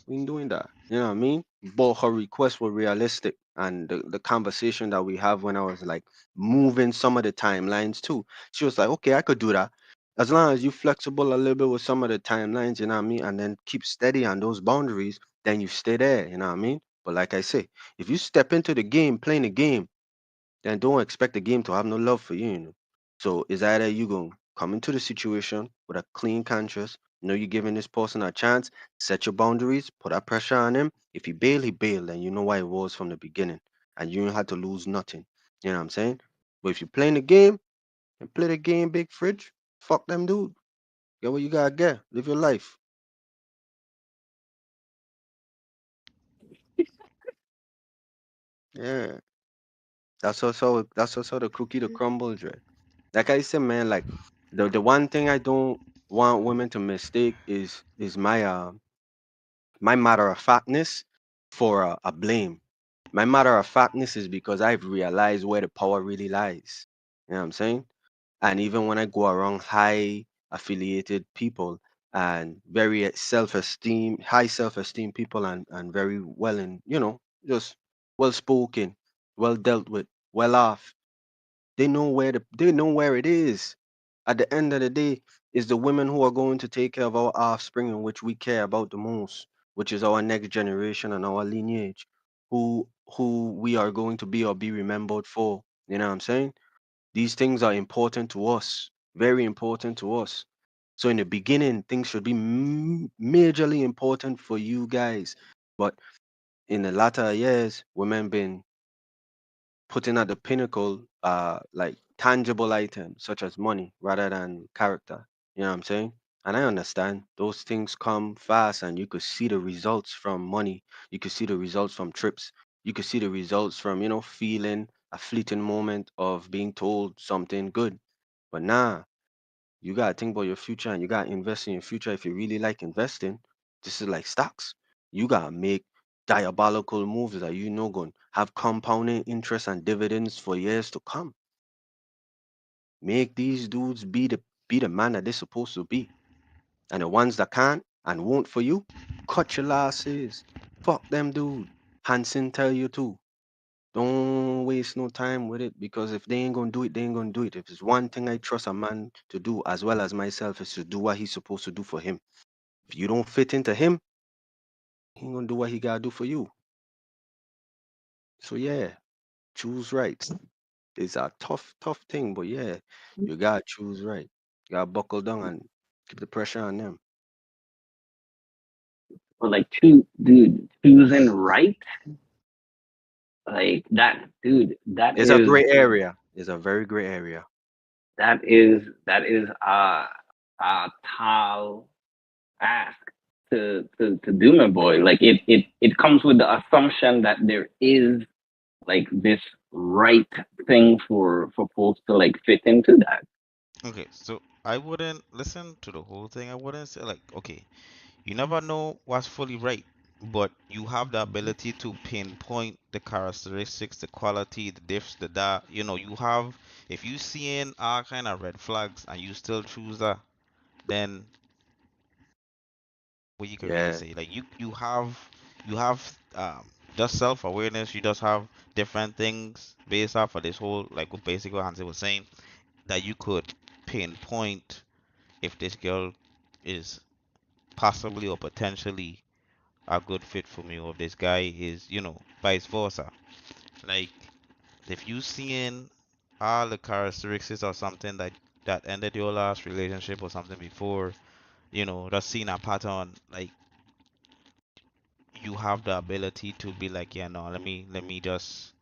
We ain't doing that. You know what I mean? But her requests were realistic. And the conversation that we have when I was like moving some of the timelines too, she was like, okay, I could do that. As long as you flexible a little bit with some of the timelines, you know what I mean? And then keep steady on those boundaries, then you stay there, you know what I mean? But like I say, if you step into the game, playing the game, then don't expect the game to have no love for you, you know. So it's either you gonna come into the situation with a clean conscience, know you're giving this person a chance, set your boundaries, put that pressure on him. If he bail, then you know why it was from the beginning. And you don't have to lose nothing. You know what I'm saying? But if you're playing the game and play the game, big fridge, fuck them dude. Get what you gotta get. Live your life. Yeah. That's also the cookie to crumble, Dre. Like I said, man, like the one thing I don't want women to mistake is my matter of factness for a blame. My matter of factness is because I've realized where the power really lies. You know what I'm saying? And even when I go around high affiliated people and very high self-esteem people and very well in, just well spoken, well dealt with, well off. They know where it is. At the end of the day, it's the women who are going to take care of our offspring in which we care about the most, which is our next generation and our lineage, who we are going to be or be remembered for. You know what I'm saying? These things are important to us, very important to us. So in the beginning, things should be majorly important for you guys. But in the latter years, women been putting at the pinnacle like tangible items such as money rather than character. You know what I'm saying? And I understand those things come fast and you could see the results from money. You could see the results from trips. You could see the results from, feeling a fleeting moment of being told something good. But nah, you gotta think about your future and you gotta invest in your future if you really like investing. This is like stocks. You gotta make diabolical moves that you know going to have compounding interest and dividends for years to come. Make these dudes be the man that they're supposed to be. And the ones that can't and won't for you, cut your losses. Fuck them dude. Hansen tell you too. Don't waste no time with it because if they ain't gonna do it, they ain't gonna do it. If it's one thing I trust a man to do as well as myself is to do what he's supposed to do for him. If you don't fit into him, he ain't gonna do what he gotta do for you. So yeah, choose right. It's a tough thing, but yeah, you gotta choose right. You gotta buckle down and keep the pressure on them. But like, dude, choosing right, like that, dude, It's a gray area. It's a very gray area. that is a tall ask to do, my boy. Like it comes with the assumption that there is like this right thing for folks to like fit into that. Okay, so I wouldn't listen to the whole thing. I wouldn't say like, okay, you never know what's fully right, but you have the ability to pinpoint the characteristics, the quality, the diffs, the that. You know, you have if you seeing all kind of red flags and you still choose that, then what you can really Yeah, say, like you have just self awareness. You just have different things based off of this whole like what basically what Hansi was saying that you could pinpoint if this girl is possibly or potentially a good fit for me or if this guy is, vice versa. Like if you seeing all the characteristics or something that ended your last relationship or something before, just seeing a pattern, like you have the ability to be like, yeah, no, let me just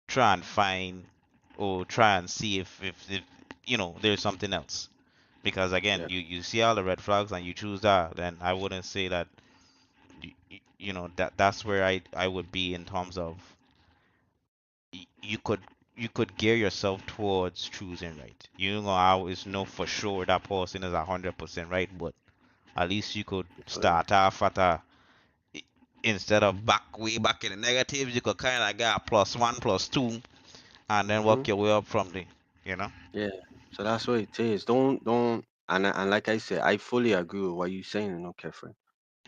try and find or try and see if there's something else. Because again, yeah. you see all the red flags and you choose that, then I wouldn't say that that's where I would be in terms of you could gear yourself towards choosing right. You know, I always know for sure that person is 100% right, but at least you could So, start off at a instead of way back in the negatives, you could kind of get a plus one, plus two, and then hmm work your way up from there. You know. yeah. So that's what it is. Don't. And like I said, I fully agree with what you're saying, Kefren.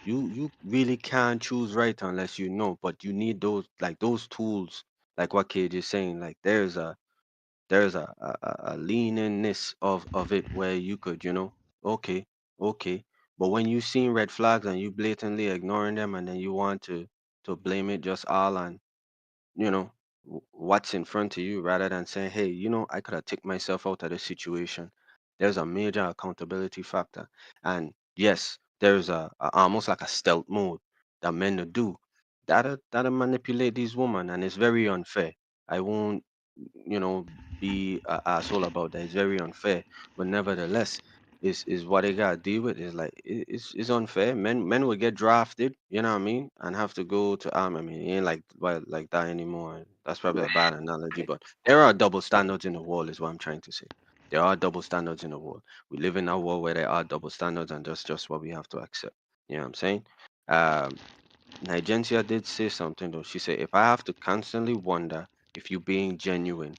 You really can't choose right unless you know, but you need those tools, like what Cage is saying. Like there's a leaningness of it where you could, okay, okay. But when you seen red flags and you blatantly ignoring them, and then you want to blame it just all on what's in front of you, rather than saying, hey, I could have taken myself out of this situation. There's a major accountability factor. And yes, there's a almost like a stealth mode that men will do that'll manipulate these women, and it's very unfair. I won't be a asshole about that. It's very unfair. But nevertheless, is what they gotta deal with. Is like it's unfair. Men will get drafted, you know what I mean, and have to go to army. I mean, it ain't like that anymore. That's probably a bad analogy, but there are double standards in the world, is what I'm trying to say. There are double standards in the world. We live in a world where there are double standards, and that's just what we have to accept. You know what I'm saying? Um, Nigencia did say something though. She said, if I have to constantly wonder if you're being genuine,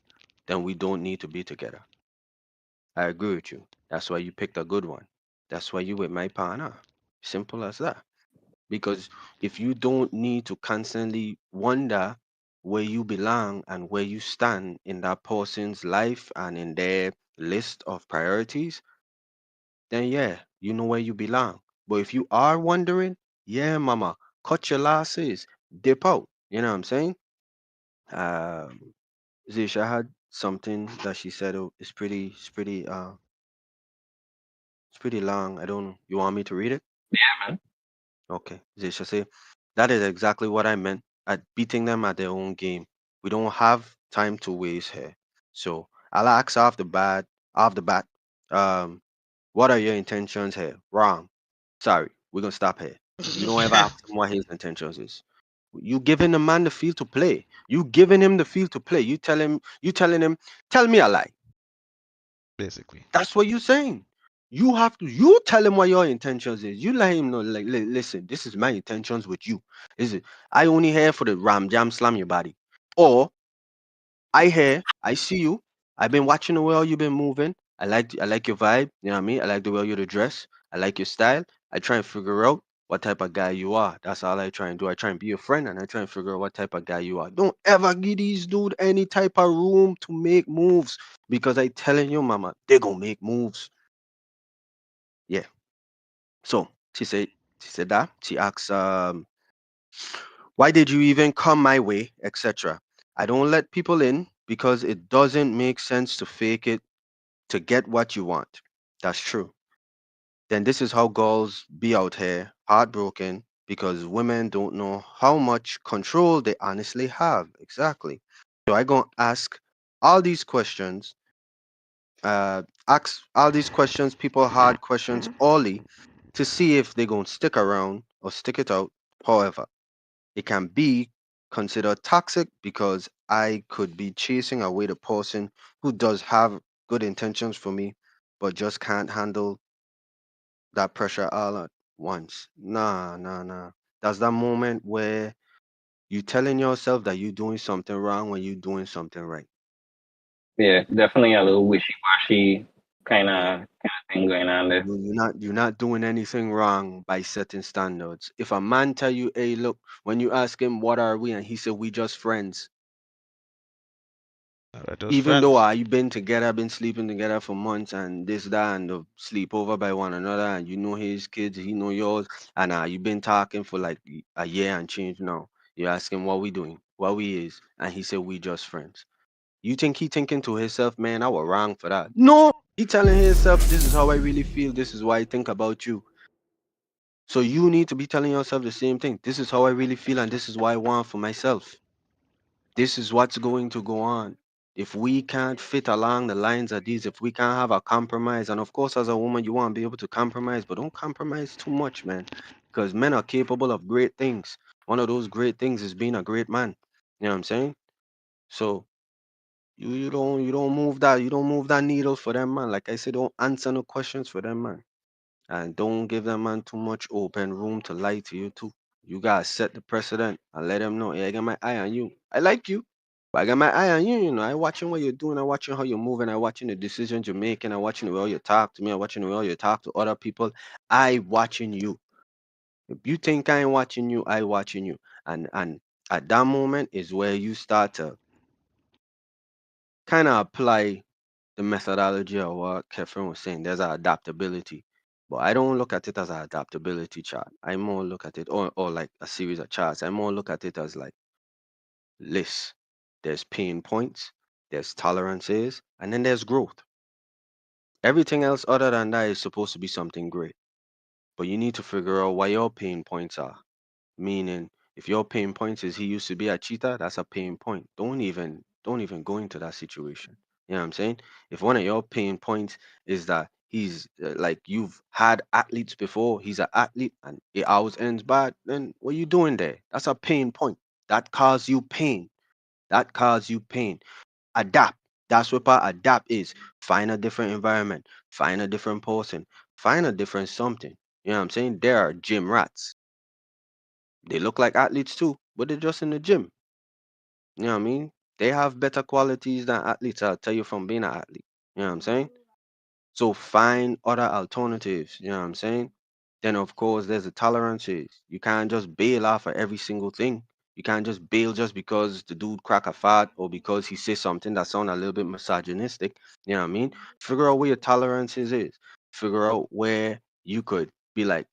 then we don't need to be together. I agree with you. That's why you picked a good one. That's why you with my partner. Simple as that. Because if you don't need to constantly wonder where you belong and where you stand in that person's life and in their list of priorities, then yeah, you know where you belong. But if you are wondering, yeah, mama, cut your losses, dip out. You know what I'm saying? Um, Zisha had something that she said. Oh, it's pretty long. I don't know. You want me to read it? Yeah, man. Okay. Zisha say, that is exactly what I meant at beating them at their own game. We don't have time to waste here. So I'll ask off the bat. Um, what are your intentions here? Wrong. Sorry, we're gonna stop here. You don't ever ask him what his intentions is. You giving the man the field to play. You giving him the field to play. You telling him, tell me a lie. Basically. That's what you're saying. You tell him what your intentions is. You let him know, like, listen, this is my intentions with you. Is it? I only here for the ram jam slam your body. Or I hear, I see you. I've been watching the way you've been moving. I like your vibe. You know what I mean? I like the way you dress. I like your style. I try and figure out what type of guy you are. That's all I try and do. I try and be your friend, and I try and figure out what type of guy you are. Don't ever give these dude any type of room to make moves, because I telling you, mama, they gonna make moves. Yeah. So she said that. She asks, why did you even come my way, etc. I don't let people in because it doesn't make sense to fake it to get what you want. That's true. Then this is how girls be out here heartbroken because women don't know how much control they honestly have. Exactly. So I gonna all these questions, ask all these questions, people hard questions only to see if they gonna stick around or stick it out. However, it can be considered toxic because I could be chasing away the person who does have good intentions for me, but just can't handle that pressure all at once. Nah, nah, nah. That's that moment where you telling yourself that you're doing something wrong when you're doing something right. Yeah, definitely a little wishy washy Yeah. kind of thing going on there. You're not doing anything wrong by setting standards. If a man tell you, hey, look, when you ask him what are we, and he said we just friends, Those even though friends. you been together, been sleeping together for months and this, that, and sleep over by one another, and you know his kids, he know yours, and you been talking for like a year and change now. You ask him what we doing, what we is, and he said we just friends. You think he thinking to himself, man, I was wrong for that? No, he telling himself, this is how I really feel. This is what I think about you. So you need to be telling yourself the same thing. This is how I really feel, and this is what I want for myself. This is what's going to go on. If we can't fit along the lines of these, if we can't have a compromise, and of course, as a woman, you want to be able to compromise, but don't compromise too much, man, because men are capable of great things. One of those great things is being a great man. You know what I'm saying? So you don't move that needle for them, man. Like I said, don't answer no questions for them, man. And don't give that man too much open room to lie to you too. You gotta set the precedent and let them know, hey, I got my eye on you. I like you, but I got my eye on you. You know, I watching what you're doing. I watching how you're moving. I watching the decisions you're making. I watching the way you talk to me. I watching the way you talk to other people. I watching you. If you think I ain't watching you, I watching you. And at that moment is where you start to kind of apply the methodology of what Kefren was saying. There's an adaptability. But I don't look at it as an adaptability chart. I more look at it, or like a series of charts. I more look at it as like lists. There's pain points, there's tolerances, and then there's growth. Everything else other than that is supposed to be something great. But you need to figure out what your pain points are. Meaning, if your pain point is he used to be a cheater, that's a pain point. Don't even go into that situation. You know what I'm saying? If one of your pain points is that he's like you've had athletes before, he's an athlete and it always ends bad, then what are you doing there? That's a pain point. That causes you pain. That causes you pain. Adapt. That's what part adapt is. Find a different environment. Find a different person. Find a different something. You know what I'm saying? There are gym rats. They look like athletes too, but they're just in the gym. You know what I mean? They have better qualities than athletes. I'll tell you from being an athlete. You know what I'm saying? So find other alternatives. You know what I'm saying? Then of course there's the tolerances. You can't just bail off of every single thing. You can't just bail just because the dude crack a fart or because he says something that sounds a little bit misogynistic. You know what I mean? Figure out where your tolerances is. Figure out where you could be like,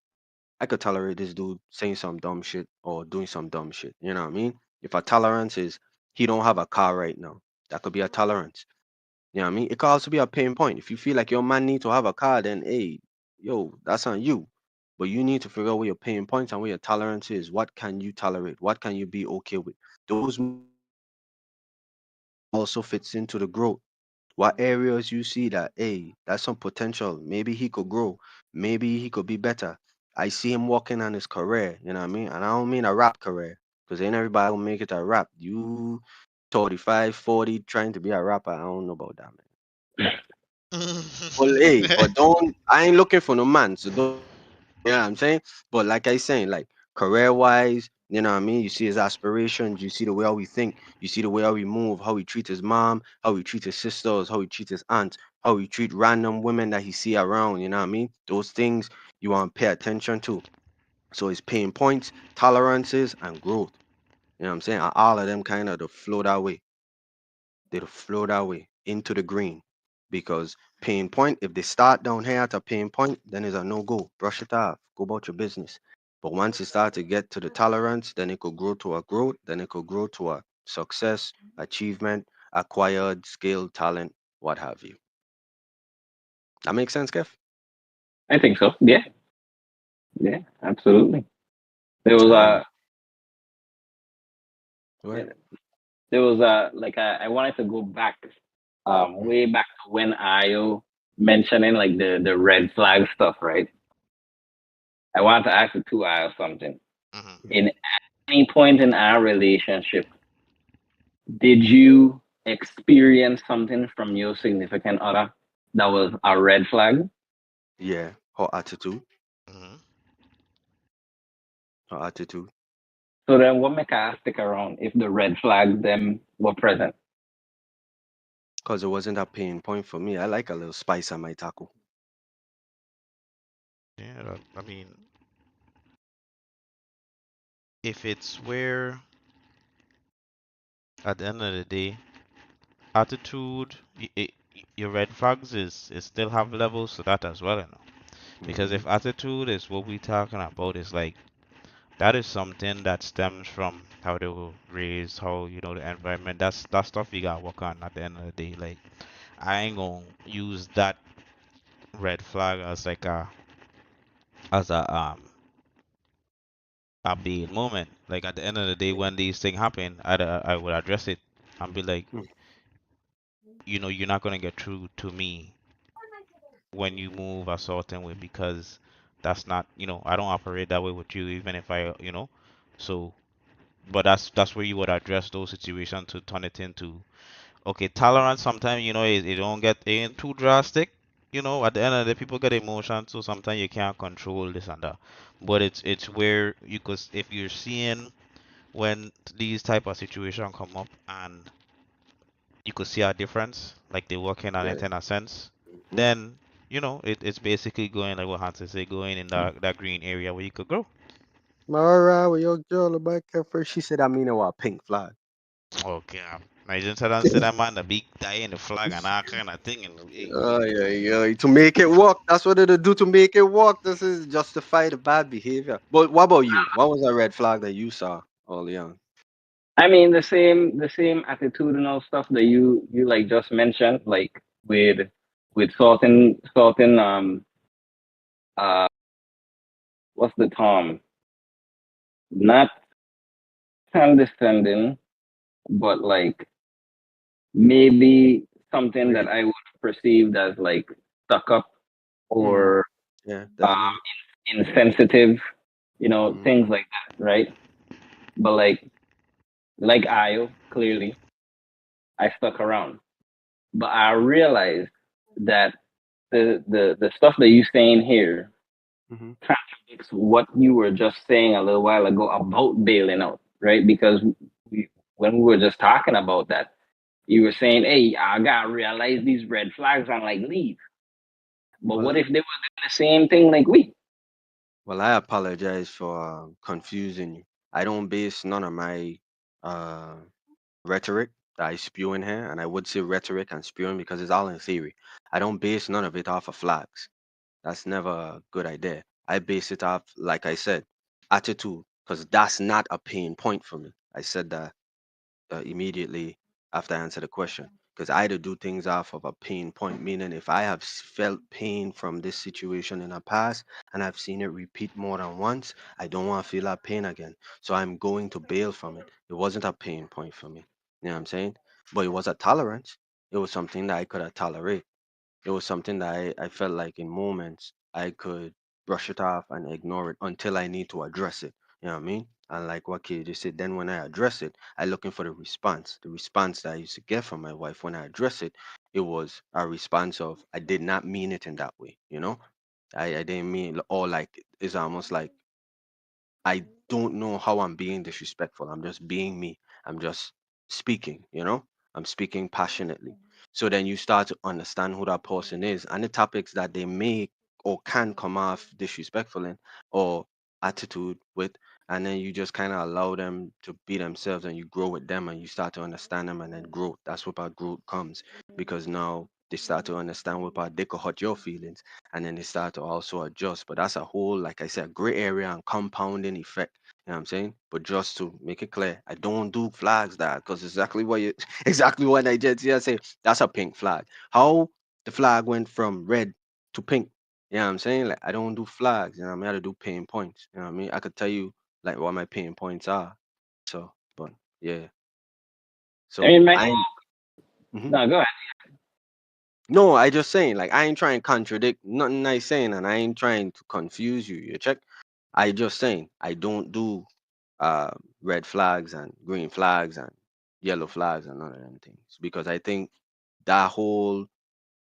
I could tolerate this dude saying some dumb shit or doing some dumb shit. You know what I mean? If a tolerance is he don't have a car right now, that could be a tolerance. You know what I mean? It could also be a pain point. If you feel like your man need to have a car, then hey, yo, that's on you. But you need to figure out where your pain points and where your tolerance is. What can you tolerate? What can you be okay with? Those also fits into the growth. What areas you see that, hey, that's some potential. Maybe he could grow. Maybe he could be better. I see him working on his career, you know what I mean? And I don't mean a rap career, because ain't everybody will make it a rap. You 35, 40, trying to be a rapper, I don't know about that, man. Well, hey, but don't, I ain't looking for no man, so don't, you know what I'm saying? But like I saying, like career wise, you know what I mean? You see his aspirations, you see the way how we think, you see the way how we move, how he treat his mom, how he treat his sisters, how he treat his aunt, how he treat random women that he see around, you know what I mean? Those things you want to pay attention to. So his pain points, tolerances, and growth. You know what I'm saying? And all of them kind of to flow that way. They'll flow that way into the green. Because pain point, if they start down here at a pain point, then it's a no go. Brush it off. Go about your business. But once it start to get to the tolerance, then it could grow to a growth, then it could grow to a success, achievement, acquired skill, talent, what have you. That makes sense, Kev? I think so. Yeah, yeah, absolutely. There was All right. a What? like I wanted to go back, way back to when I mentioning like the red flag stuff, right? I wanted to ask the two I something. Mhm. In any point in our relationship, did you experienced something from your significant other that was a red flag? Yeah, her attitude, Hmm. her attitude. So then what make I stick around if the red flags them were present? Because it wasn't a pain point for me. I like a little spice on my taco. Yeah, I mean, if it's where at the end of the day, attitude, your red flags is still have levels to that as well, you know. Because Hmm. if attitude is what we talking about, it's like that is something that stems from how they were raised, how the environment. That's stuff you gotta work on at the end of the day. Like I ain't gonna use that red flag as like a big moment. Like at the end of the day, when these things happen, I would address it and be like, you're not gonna get through to me when you move a certain way because that's not, I don't operate that way with you, even if so. But that's where you would address those situations to turn it into okay, tolerance. Sometimes it don't get it ain't too drastic. At the end of the day, people get emotions, so sometimes you can't control this and that. But it's where you could if you're seeing when these type of situation come up and you could see a difference, like they're working on Yeah. it in a sense, Hmm. then it's basically going like what Hansen say, going in that green area where you could grow. Mara, with your girl back here first, she said, I mean, a pink flag. Okay, imagine say that man the big die in the flag and that kind of thing, and Oh, yeah, yeah. To make it work. That's what it'll do to make it work. This is justify the bad behavior. But what about you? What was a red flag that you saw early on? I mean the same attitudinal stuff that you like just mentioned, like with sorting uh what's the term? Not condescending, but like maybe something that Great. I would perceive as like stuck up Mm-hmm. or Yeah, uh, definitely. insensitive, Mm-hmm. things like that, right? But like Io, clearly, I stuck around. But I realized that the stuff that you're saying here Mm-hmm. contradicts what you were just saying a little while ago about bailing out, right? Because when we were just talking about that, you were saying, "Hey, I gotta realize these red flags and like leave." But what Well, if they were doing the same thing like we? well, I apologize for confusing you. I don't base none of my uh, rhetoric that I spew in here, and I would say rhetoric and spewing because it's all in theory. I don't base none of it off of flags. That's never a good idea. I base it off, like I said, attitude, because that's not a pain point for me. I said that immediately after I answer the question. Because I do things off of a pain point, meaning if I have felt pain from this situation in the past and I've seen it repeat more than once, I don't want to feel that pain again. So I'm going to bail from it. It wasn't a pain point for me. You know what I'm saying? But it was a tolerance. It was something that I could have tolerated. It was something that I felt like in moments I could brush it off and ignore it until I need to address it. You know what I mean? And like what Kid just said, then when I address it, I looking for the response. The response that I used to get from my wife when I address it, it was a response of I did not mean it in that way. I didn't mean or like it's almost like I don't know how I'm being disrespectful. I'm just being me. I'm just speaking. I'm speaking passionately. So then you start to understand who that person is and the topics that they may or can come off disrespectful in or attitude with. And then you just kind of allow them to be themselves and you grow with them and you start to understand them and then grow. That's what our growth comes because now they start to understand what part they could hurt your feelings and then they start to also adjust. But that's a whole, like I said, gray area and compounding effect. You know what I'm saying? But just to make it clear, I don't do flags that because exactly what you exactly what I just say. That's a pink flag. How the flag went from red to pink. You know what I'm saying? Like I don't do flags, I mean how to do pain points. You know what I mean? I could tell you like what my pain points are. So, but yeah. I So mean, my I Mhm. no, go ahead. No, I just saying, like I ain't trying to contradict nothing I saying, and I ain't trying to confuse you. You check. I just saying I don't do red flags and green flags and yellow flags and none of them things. Because I think that whole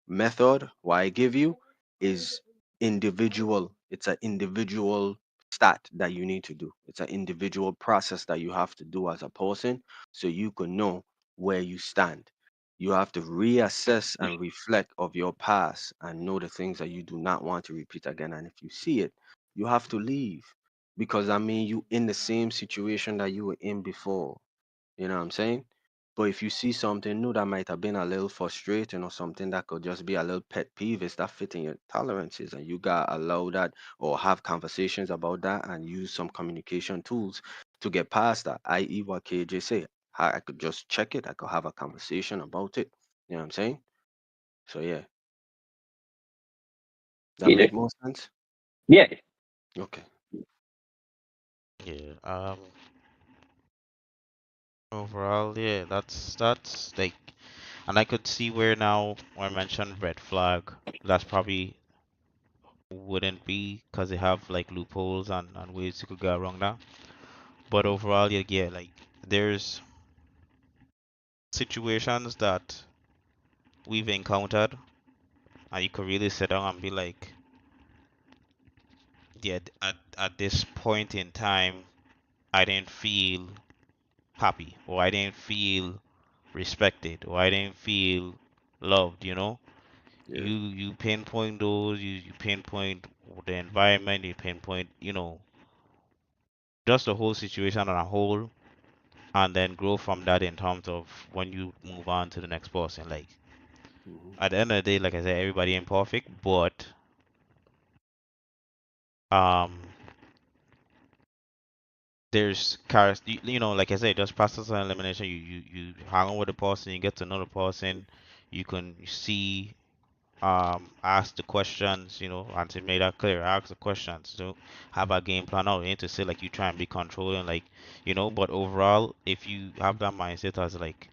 method what I give you is individual. It's an individual stat that you need to do. It's an individual process that you have to do as a person so you can know where you stand. You have to reassess and reflect of your past and know the things that you do not want to repeat again. And if you see it, you have to leave. Because I mean you in the same situation that you were in before. You know what I'm saying? But if you see something new that might have been a little frustrating or something that could just be a little pet peeve, is that fitting your tolerances and you got to allow that or have conversations about that and use some communication tools to get past that, i.e. what KJ say. I could just check it. I could have a conversation about it. You know what I'm saying? So yeah, that make KJ? more sense? Yeah. Okay. Yeah. Overall, yeah, that's like, and I could see where now when I mentioned red flag, that's probably wouldn't be because they have like loopholes and ways you could go wrong now. But overall, yeah, like there's situations that we've encountered, and you could really sit down and be like, yeah, at this point in time, I didn't feel happy, or I didn't feel respected, or I didn't feel loved. Yeah. You pinpoint those, you pinpoint the environment, you pinpoint, just the whole situation on a whole, and then grow from that in terms of when you move on to the next person. Like Hmm. at the end of the day, like I said, everybody ain't perfect, but um there's cars, like I said, just process and elimination. You hang on with the person, you get to know the person, you can see, ask the questions, and to make that clear, ask the questions. So have a game plan out. You need to say like you try and be controlling, like, but overall, if you have that mindset as like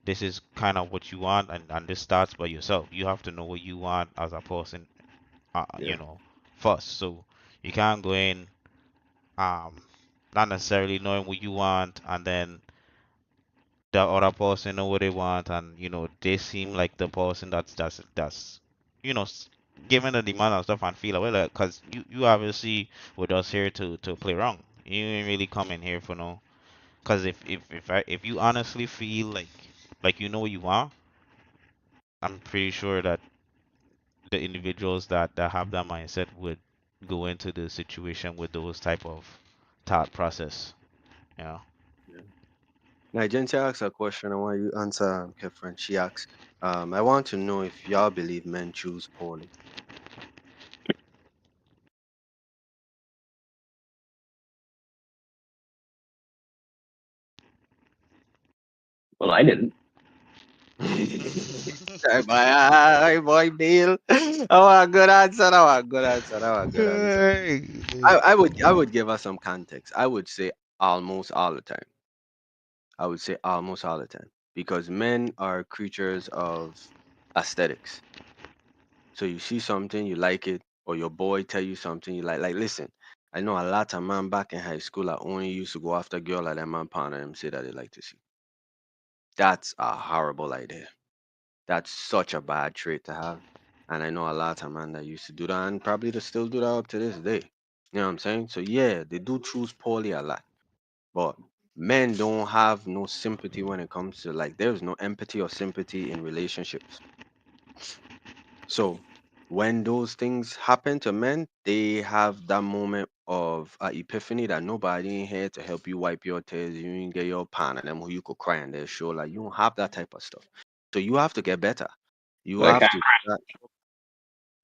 this is kind of what you want, and this starts by yourself. You have to know what you want as a person, Yeah. first. So you can't go in, um, not necessarily knowing what you want, and then the other person know what they want, and they seem like the person that's you know s- given the demand and stuff, and feel away, like, because you obviously were just here to play wrong. You ain't really come in here for no. Because if you honestly feel like you know what you want, I'm pretty sure that the individuals that have that mindset would go into the situation with those type of thought process. You know. Yeah. Now, Jency asked a question. I want you to answer, Kefren. She asks, I want to know if y'all believe men choose poorly. Well, I didn't. Hey, boy, Bill. Oh, a good answer. Oh, a good answer. Oh, a good answer. I would give us some context. I would say almost all the time. I would say almost all the time because men are creatures of aesthetics. So you see something, you like it, or your boy tell you something you like. Like, listen, I know a lot of men back in high school that only used to go after girl like that man partner them say that they like to see. That's a horrible idea. That's such a bad trait to have. And I know a lot of men that used to do that and probably they still do that up to this day. You know what I'm saying? So yeah, they do choose poorly a lot. But men don't have no sympathy when it comes to like there's no empathy or sympathy in relationships. So when those things happen to men, they have that moment of epiphany that nobody in here to help you wipe your tears. You ain't get your partner them who you could cry on their shoulder. You don't have that type of stuff. So you have to get better. You But I have can't. to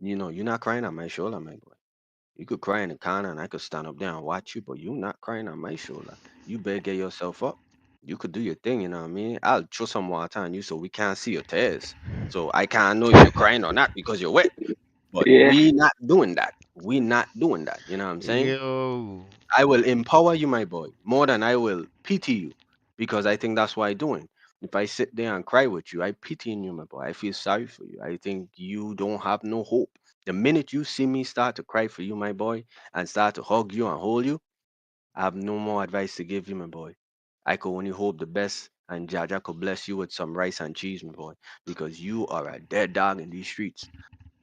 you're not crying on my shoulder, my boy. You could cry in the corner and I could stand up there and watch you, but you not crying on my shoulder. You better get yourself up. You could do your thing, you know what I mean? I'll throw some water on you so we can't see your tears. So I can't know if you're crying or not because you're wet. But Yeah. we not doing that. We not doing that. You know what I'm saying? Yo. I will empower you, my boy, more than I will pity you, because I think that's what I doing. If I sit there and cry with you, I pity you, my boy. I feel sorry for you. I think you don't have no hope. The minute you see me start to cry for you, my boy, and start to hug you and hold you, I have no more advice to give you, my boy. I could only hope the best, and Jaja could bless you with some rice and cheese, my boy, because you are a dead dog in these streets.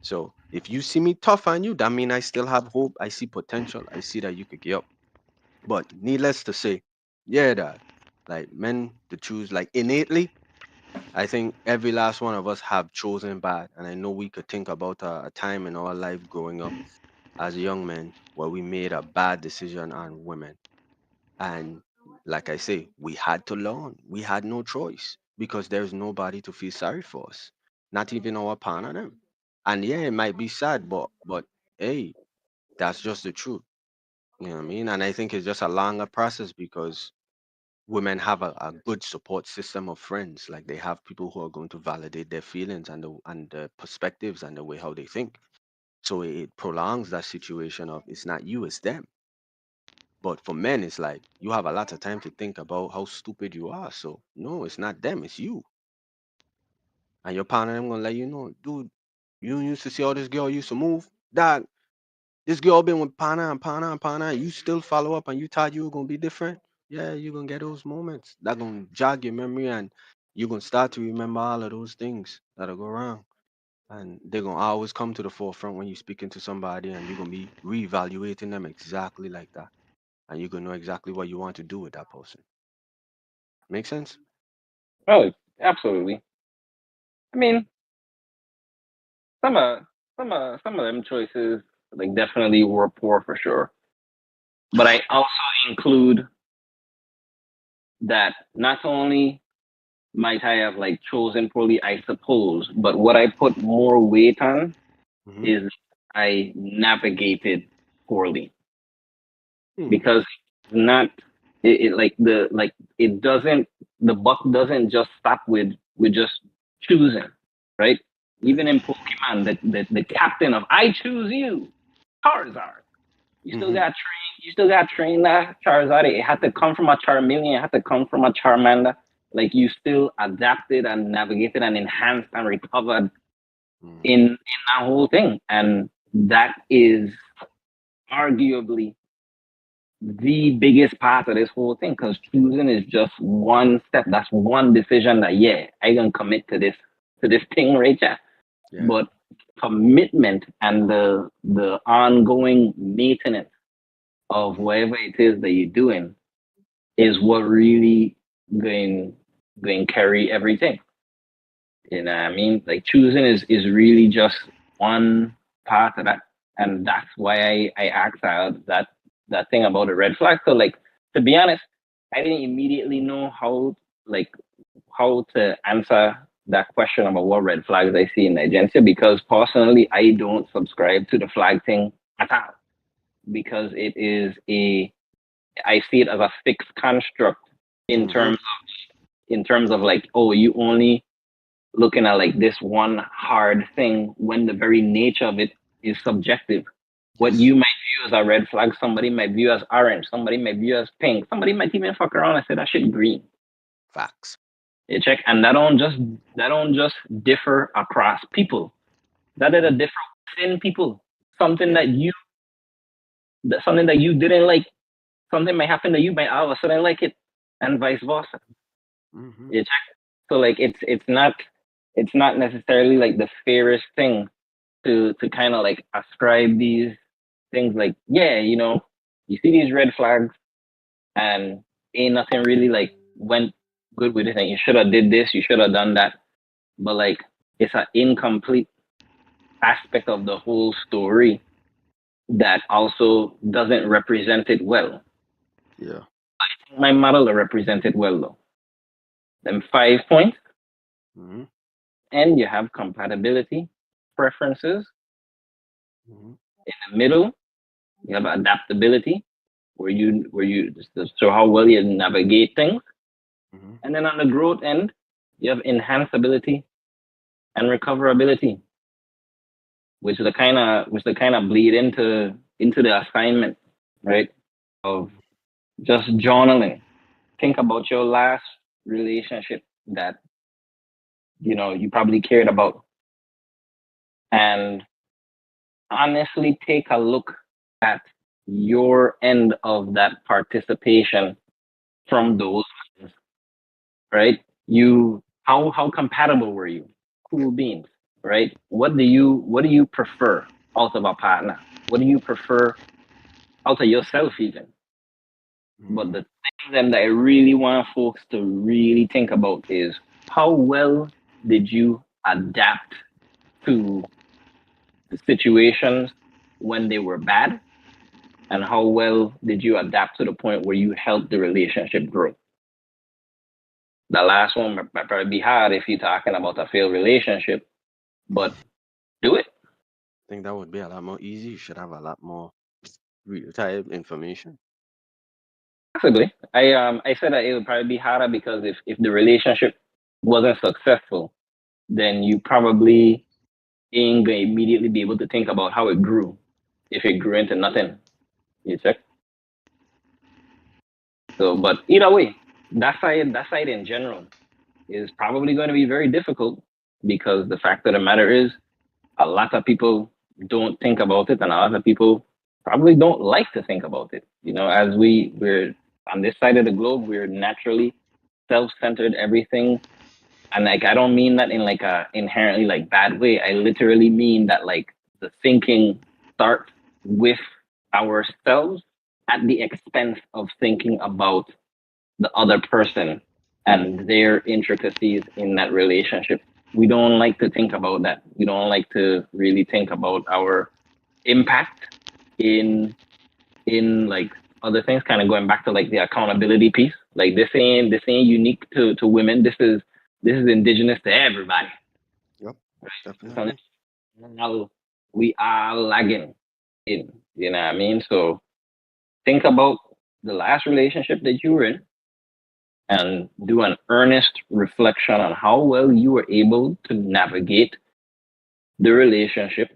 So if you see me tough on you, that mean I still have hope. I see potential. I see that you could get up. But needless to say, yeah, that like men to choose like innately. I think every last one of us have chosen bad, and I know we could think about a time in our life growing up as young men where we made a bad decision on women. And like I say, we had to learn. We had no choice because there's nobody to feel sorry for us, not even our partner them. And yeah, it might be sad, but hey, that's just the truth. You know what I mean? And I think it's just a longer process because women have a good support system of friends. Like they have people who are going to validate their feelings and the perspectives and the way how they think. So it prolongs that situation of it's not you, it's them. But for men, it's like you have a lot of time to think about how stupid you are. So no, it's not them, it's you. And your partner them gonna let you know, dude, you used to see how this girl used to move. Dog, this girl been with partner and partner and partner, and you still follow up and you thought you were gonna be different. Yeah, you're gonna get those moments. That gonna jog your memory and you're gonna start to remember all of those things that'll go wrong. And they're gonna always come to the forefront when you're speaking to somebody and you're gonna be reevaluating them exactly like that. And you're gonna know exactly what you want to do with that person. Make sense? Oh, absolutely. I mean, some of some of them choices like definitely were poor for sure. But I also include that not only might I have like chosen poorly, I suppose, but what I put more weight on Mm-hmm. is I navigated poorly Hmm. because not it like the like it doesn't the buck doesn't just stop with just choosing, right? Yeah. Even in Pokemon, the captain of I choose you, Charizard. Mm-hmm. You still got train that Charizard. It had to come from a Charmeleon. It had to come from a Charmander. Like you still adapted and navigated and enhanced and recovered Mm-hmm. in that whole thing. And that is arguably the biggest part of this whole thing because choosing is just one step. That's one decision that yeah, I gonna commit to this thing right here. Yeah. But commitment and the ongoing maintenance of Mm-hmm. whatever it is that you're doing is what really going going carry everything. You know what I mean? Like choosing is really just one part of that, and that's why I asked out that thing about the red flag. So like to be honest, I didn't immediately know like how to answer that question about what red flags I see in the agency because personally I don't subscribe to the flag thing at all because it is a I see it as a fixed construct in Mm-hmm. terms of like, oh, you only looking at like this one hard thing when the very nature of it is subjective. What Yes. you might view as a red flag, somebody might view as orange, somebody might view as pink, somebody might even fuck around and say that shit green. Facts. You check, and that don't just differ across people. That is a Mm-hmm. differ within people. Something Yeah. something that you didn't like, something might happen that you might all of a sudden like it, and vice versa. Mm-hmm. You check. So like it's not necessarily like the fairest thing to kind of like ascribe these things like yeah you see these red flags and ain't nothing really like went good with it and you should have did this you should have done that but like it's an incomplete aspect of the whole story that also doesn't represent it well. Yeah. My model will represent it well though. Then 5 points Mm-hmm. and you have compatibility preferences. Mm-hmm. In the middle you have adaptability where you just show how well you navigate things. Mm-hmm. And then on the growth end, you have enhanceability and recoverability, which the kind of bleed into the assignment, right? Of just journaling. Think about your last relationship that you probably cared about, and honestly take a look at your end of that participation from Mm-hmm. those. right? You how compatible were you? Cool beans, right? What do you prefer out of a partner? What do you prefer out of yourself even? But Mm-hmm. the thing then that I really want folks to really think about is how well did you adapt to the situations when they were bad, and how well did you adapt to the point where you helped the relationship grow? The last one might probably be hard if you're talking about a failed relationship, but do it. I think that would be a lot more easy. You should have a lot more real time information. Possibly. I said that it would probably be harder because if the relationship wasn't successful, then you probably ain't gonna immediately be able to think about how it grew. If it grew into nothing, you check. So, but either way, that side in general is probably going to be very difficult because the fact of the matter is, a lot of people don't think about it, and a lot of people probably don't like to think about it. As we're on this side of the globe, we're naturally self-centered, everything. And like, I don't mean that in like a inherently like bad way. I literally mean that like the thinking starts with ourselves at the expense of thinking about the other person and their intricacies in that relationship. We don't like to think about that. We don't like to really think about our impact in like other things, kind of going back to like the accountability piece. Like, this ain't unique to women. This is indigenous to everybody. Yep, So definitely. now we are lagging in, you know what I mean? So think about the last relationship that you were in and do an earnest reflection on how well you were able to navigate the relationship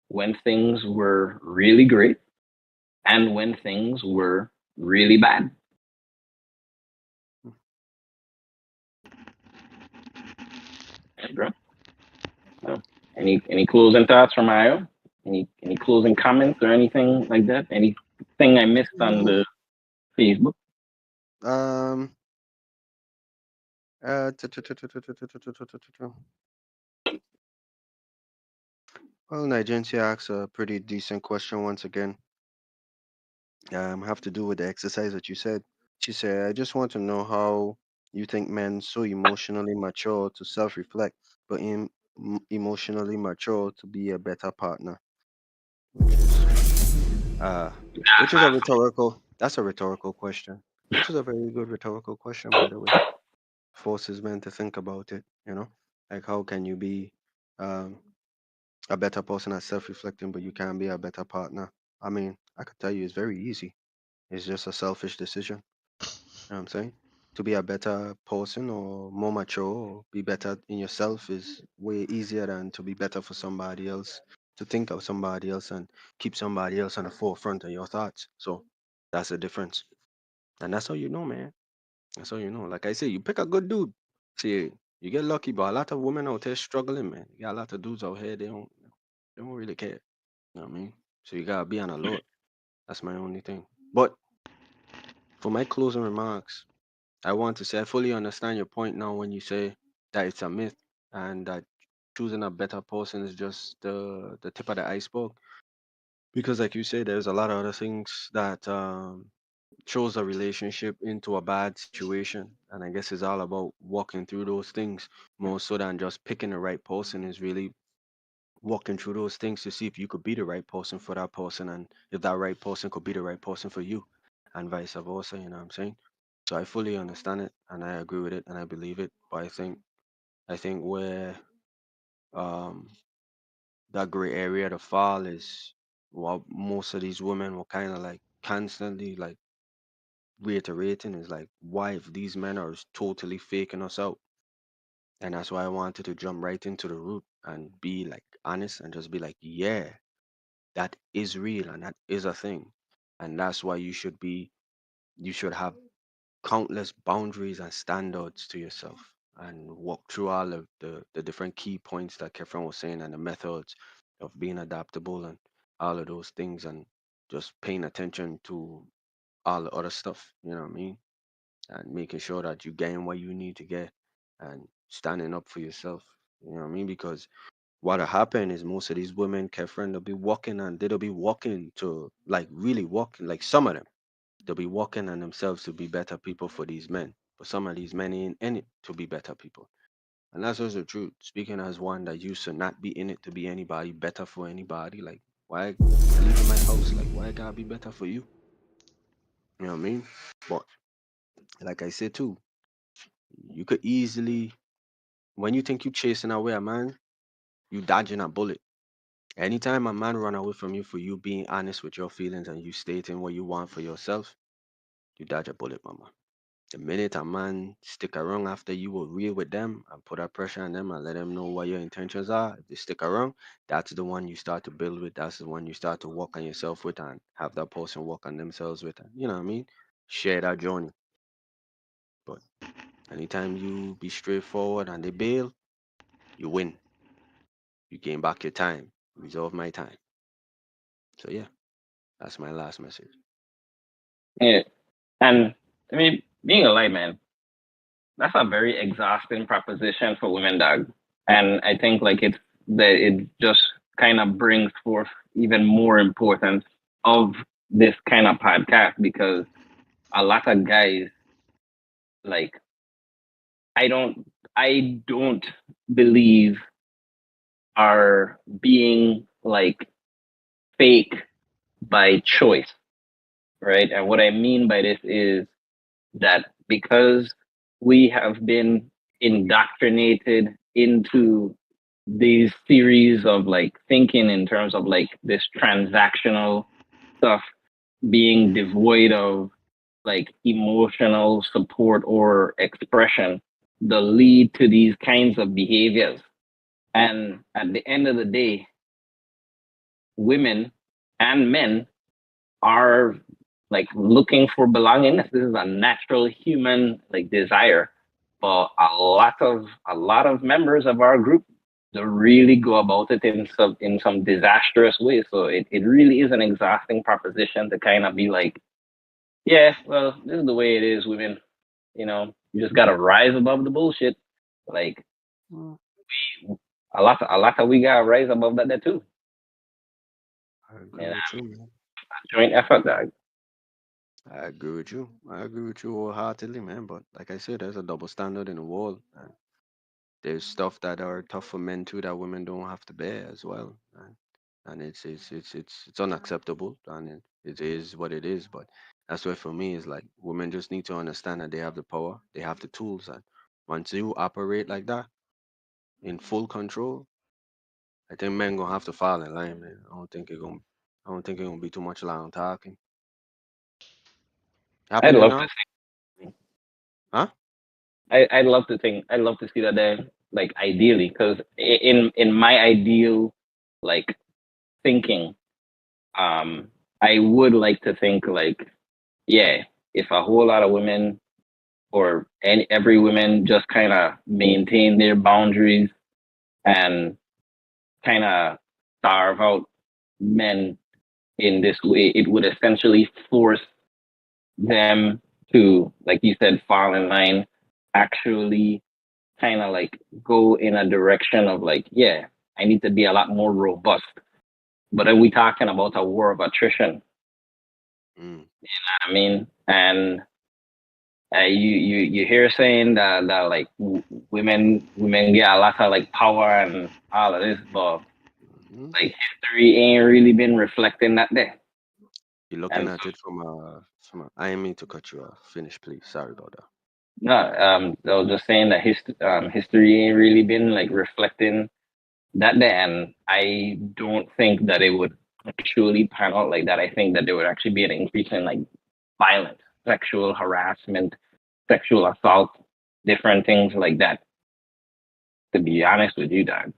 when things were really great and when things were really bad. Right, bro? So, any closing thoughts from Io? Any closing comments or anything like that? Anything I missed on No. the Facebook? Um. Well, Nigeria asks a pretty decent question once again. Have to do with the exercise that you said. She said, "I just want to know how you think men so emotionally mature to self-reflect, but emotionally mature to be a better partner." Which is uh, which is a rhetorical. That's a rhetorical question. Which is a very good rhetorical question, by the way. Forces men to think about it. Like how can you be um a better person at self-reflecting, but you can't be a better partner? I mean, I could tell you it's very easy. It's just a selfish decision. You know what I'm saying? To be a better person or more mature or be better in yourself is way easier than to be better for somebody else, to think of somebody else and keep somebody else on the forefront of your thoughts. So that's the difference. And that's how you know, man. That's how you know. Like I say, you pick a good dude. See, you get lucky, but a lot of women out there struggling, man. You got a lot of dudes out here, they don't really care. You know what I mean? So you gotta be on alert. That's my only thing. But for my closing remarks, I want to say I fully understand your point now when you say that it's a myth and that choosing a better person is just the tip of the iceberg. Because like you say, there's a lot of other things that throws a relationship into a bad situation. And I guess it's all about walking through those things more so than just picking the right person, is really walking through those things to see if you could be the right person for that person and if that right person could be the right person for you and vice versa, you know what I'm saying? So I fully understand it and I agree with it and I believe it. But I think where um that gray area to fall is what most of these women were kind of like constantly like reiterating is like, why if these men are totally faking us out? And that's why I wanted to jump right into the root and be like honest and just be like, yeah, that is real and that is a thing. And that's why you should have countless boundaries and standards to yourself and walk through all of the different key points that Kefren was saying and the methods of being adaptable and all of those things and just paying attention to all the other stuff. You know what I mean? and making sure that you getting what you need to get and standing up for yourself. You know what I mean? Because what'll happen is most of these women, Kefren, they'll be walking and they'll be walking to like really walking, like some of them, they'll be walking on themselves to be better people for these men. But some of these men ain't in it to be better people. And that's just the truth. Speaking as one that used to not be in it to be anybody better for anybody, like why leaving my house? Like why I gotta be better for you? You know what I mean? But like I said too, you could easily when you think you chasing away a man, you dodging a bullet. Anytime a man run away from you for you being honest with your feelings and you stating what you want for yourself, you dodge a bullet, mama. The minute a man stick around after you were real with them and put that pressure on them and let them know what your intentions are, if they stick around, that's the one you start to build with. That's the one you start to work on yourself with and have that person work on themselves with. And, you know what I mean? Share that journey. But anytime you be straightforward and they bail, you win. You gain back your time. Resolve my time. So yeah, that's my last message. Yeah. And I mean, being a light man, that's a very exhausting proposition for women, dog. And I think like it just kind of brings forth even more importance of this kind of podcast because a lot of guys like I don't I don't believe are being like fake by choice, right? And what I mean by this is that because we have been indoctrinated into these series of like thinking in terms of like this transactional stuff being devoid of like emotional support or expression that lead to these kinds of behaviors. And at the end of the day, women and men are like looking for belongingness. This is a natural human like desire. But a lot of members of our group they really go about it in some disastrous way. So it really is an exhausting proposition to kind of be like, yeah, well, this is the way it is, women. You just gotta rise above the bullshit. Like Mm. a lot of we gotta rise above that there too. I agree And with you, man. joint effort, dog. I agree with you. I agree with you wholeheartedly, man. But like I said, there's a double standard in the world, and there's stuff that are tough for men too that women don't have to bear as well. And it's unacceptable, and it is what it is. But that's why for me is like women just need to understand that they have the power, they have the tools, and once you operate like that in full control, I think men gonna have to fall in line, man. I don't think it gonna be too much long talking. I'd Happening love now, to. huh? I'd love to see that there, like ideally, because in my ideal like thinking, um, I would like to think like, yeah, if a whole lot of women or every woman just kind of maintain their boundaries and kind of starve out men in this way, it would essentially force them to, like you said, fall in line, actually kind of like go in a direction of like, yeah, I need to be a lot more robust. But then we talking about a war of attrition. Mm. I mean, and you hear saying that like women get a lot of like power and all of this, but Hmm. like history ain't really been reflecting that there. You're looking And so at it I didn't mean to cut you off. Finish, please. Sorry about that. no, I was just saying that history ain't really been like reflecting that day, and I don't think that it would actually pan out like that. I think that there would actually be an increase in like violence, sexual harassment, sexual assault, different things like that. To be honest with you, dog.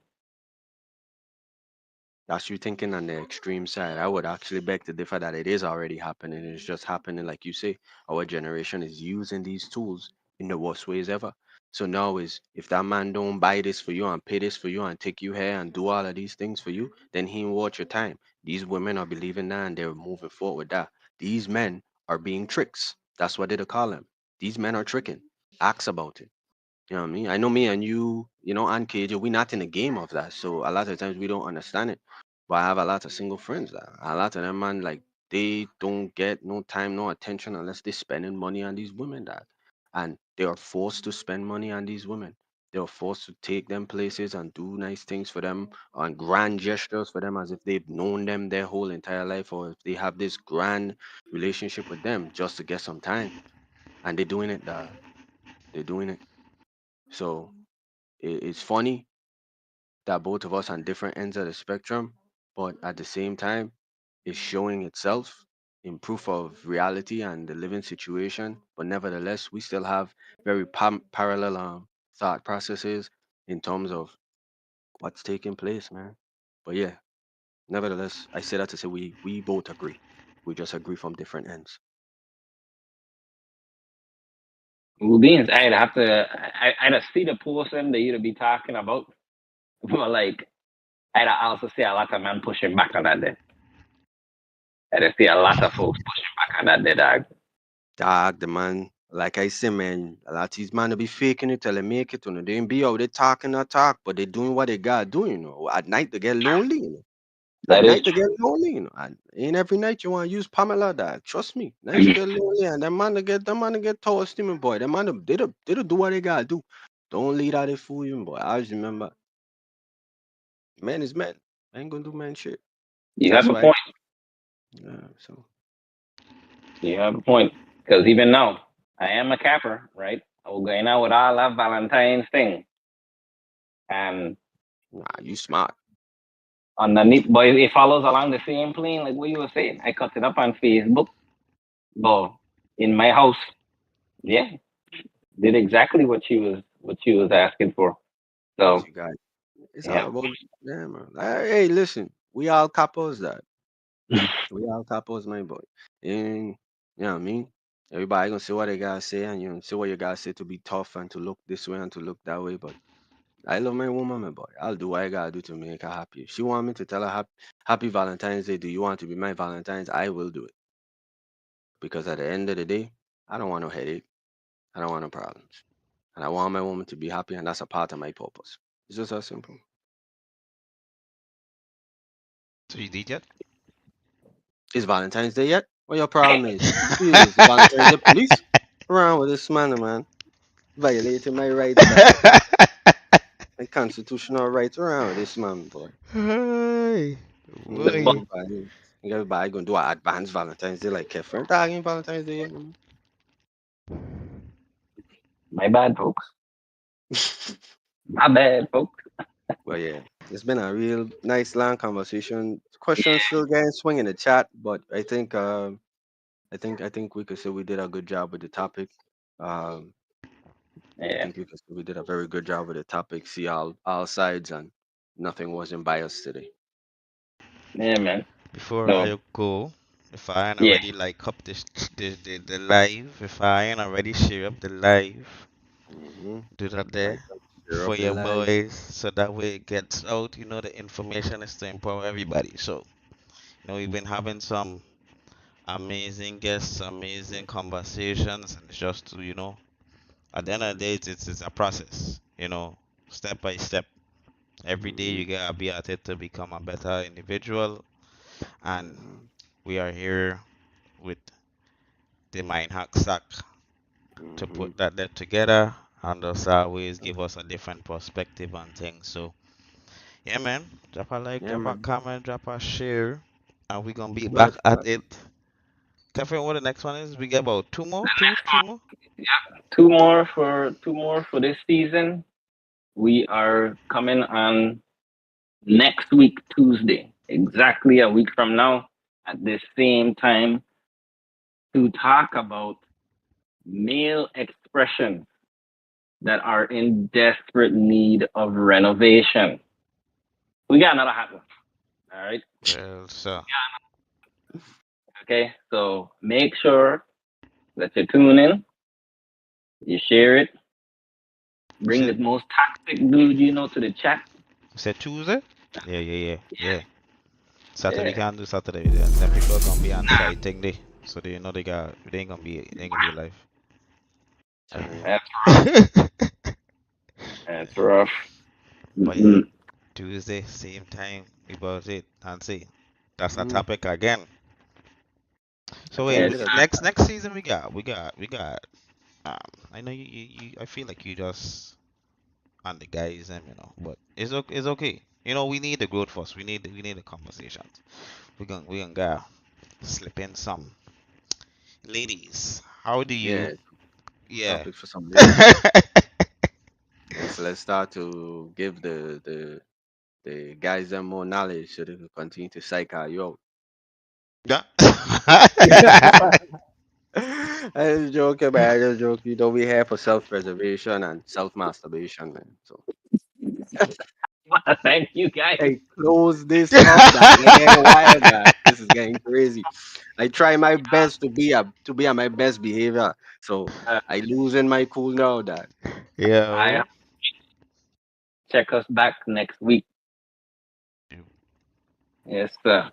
That's you thinking on the extreme side. I would actually beg to differ that it is already happening. It's just happening, like you say. Our generation is using these tools in the worst ways ever. So now is if that man don't buy this for you and pay this for you and take you here and do all of these things for you, then he ain't worth your time. These women are believing that and they're moving forward with that. These men are being tricks. That's what they call them. these men are tricking. Ask about it. You know what I mean? I know me and you know, and KJ, we're not in the game of that. So a lot of times we don't understand it. But I have a lot of single friends that a lot of them man like they don't get no time, no attention unless they're spending money on these women that and they are forced to spend money on these women. They are forced to take them places and do nice things for them and grand gestures for them as if they've known them their whole entire life or if they have this grand relationship with them just to get some time. And they're doing it, they're doing it. So it's funny that both of us on different ends of the spectrum, but at the same time, it's showing itself in proof of reality and the living situation. But nevertheless, we still have very parallel thought processes in terms of what's taking place, man. But yeah, nevertheless, I say that to say we both agree. We just agree from different ends. Well, beings, I'd have to, I'd see the person that you'd be talking about, but like, I'd also see a lot of men pushing back on that day. I'd see a lot of folks pushing back on that day, dog. Dog, the man, like I say, man, a lot of these man will be faking it till they make it. You know, they ain't be out there talking that talk, but they doing what they gotta do, you know. At night they get lonely, you know. At That is night they get lonely, you know. And ain't every night you want to use Pamela, dog. Trust me. Nights true. you get lonely and them man to get toasty, my boy. Them man they do what they gotta do. Don't lead out they fool you, boy. I just remember, man is man. I ain't gonna do man shit. You have That's a why. point. Yeah, so You have a point. Because even now, I am a capper, right? I will go out with all that Valentine's thing. And nah, you smart. underneath, but it follows along the same plane, like what you were saying. I cut it up on Facebook, but in my house, yeah, did exactly what she was asking for. Cause So you got it's all yeah, about yeah, man. Hey, listen, we all couples that. We all couples, my boy. And you know what I mean? Everybody gonna say what they gotta say and you know, say what you gotta say to be tough and to look this way and to look that way. But I love my woman, my boy. I'll do what I gotta do to make her happy. If she want me to tell her happy Valentine's Day, do you want to be my Valentine's? I will do it. Because at the end of the day, I don't want no headache. I don't want no problems. And I want my woman to be happy and that's a part of my purpose. It's just that simple. So you did yet? Is Valentine's Day yet? What your problem is? Jesus, Valentine's Day police? Around with this man. Violating my rights, dog. My constitutional rights around with this man, boy. Hey, You the know, but boy. everybody gonna do an advanced Valentine's Day like Kefir. Dog ain't Valentine's Day yet, man. my bad, folks. My bad, folks. But yeah, it's been a real nice long conversation. Questions still getting swing in the chat, but I think we could say we did a good job with the topic. Um, I Yeah, think we could say we did a very good job with the topic. See all sides and nothing wasn't biased today. yeah, man. Before So I go, if I ain't yeah, already like up the live, if I ain't already share up the live, Mm-hmm. do that Like there share for up the your live. boys, so that way it gets out. You know, the information is to empower everybody. So, we've been having some amazing guests, amazing conversations, and it's just to, at the end of the day, it's a process. Step by step. Every day Mm-hmm. you gotta be at it to become a better individual, and Mm-hmm. we are here with the MindHack Sack to Mm-hmm. put that together and just always give us a different perspective on things. So, yeah, man, drop a like, Yeah, drop a man. comment, drop a share, and we're gonna be back Word for at that. it. Catherine, what the next one is? We get about two more, two, three more. two more for this season. We are coming on next week, Tuesday, exactly a week from now, at this same time, to talk about male expressions that are in desperate need of renovation. We got another hot one. All right. Well, so Okay. So make sure that you tune in, you share it, you bring the said most toxic dude you know to the chat. Tuesday? Yeah. Saturday we Yeah. can't do Saturday. Then people are gonna be on site thing day, so they know they ain't gonna be alive. Telling you. That's rough. That's rough. But yeah, Mm-mm. Tuesday, same time, about it. And see, that's the Mm, topic again. I So wait, can't Yes, wait. next season we got. Um, I know you. I feel like you just on the guys, but it's okay. We need the growth first. We need the conversations. We gonna go slip in some ladies. How do you? Yeah, Yeah. topics for some ladies. Let's start to give the guys them more knowledge so they can continue to psych out you out. Yeah. I just joking, man. I just joke. We here for self-preservation and self-masturbation, man. So, thank you guys. hey, close this up. That ain't wild. That this is getting crazy. I try my best to be at my best behavior. So Uh, I losing my cool now. That I Yo. check us back next week. Yes, sir.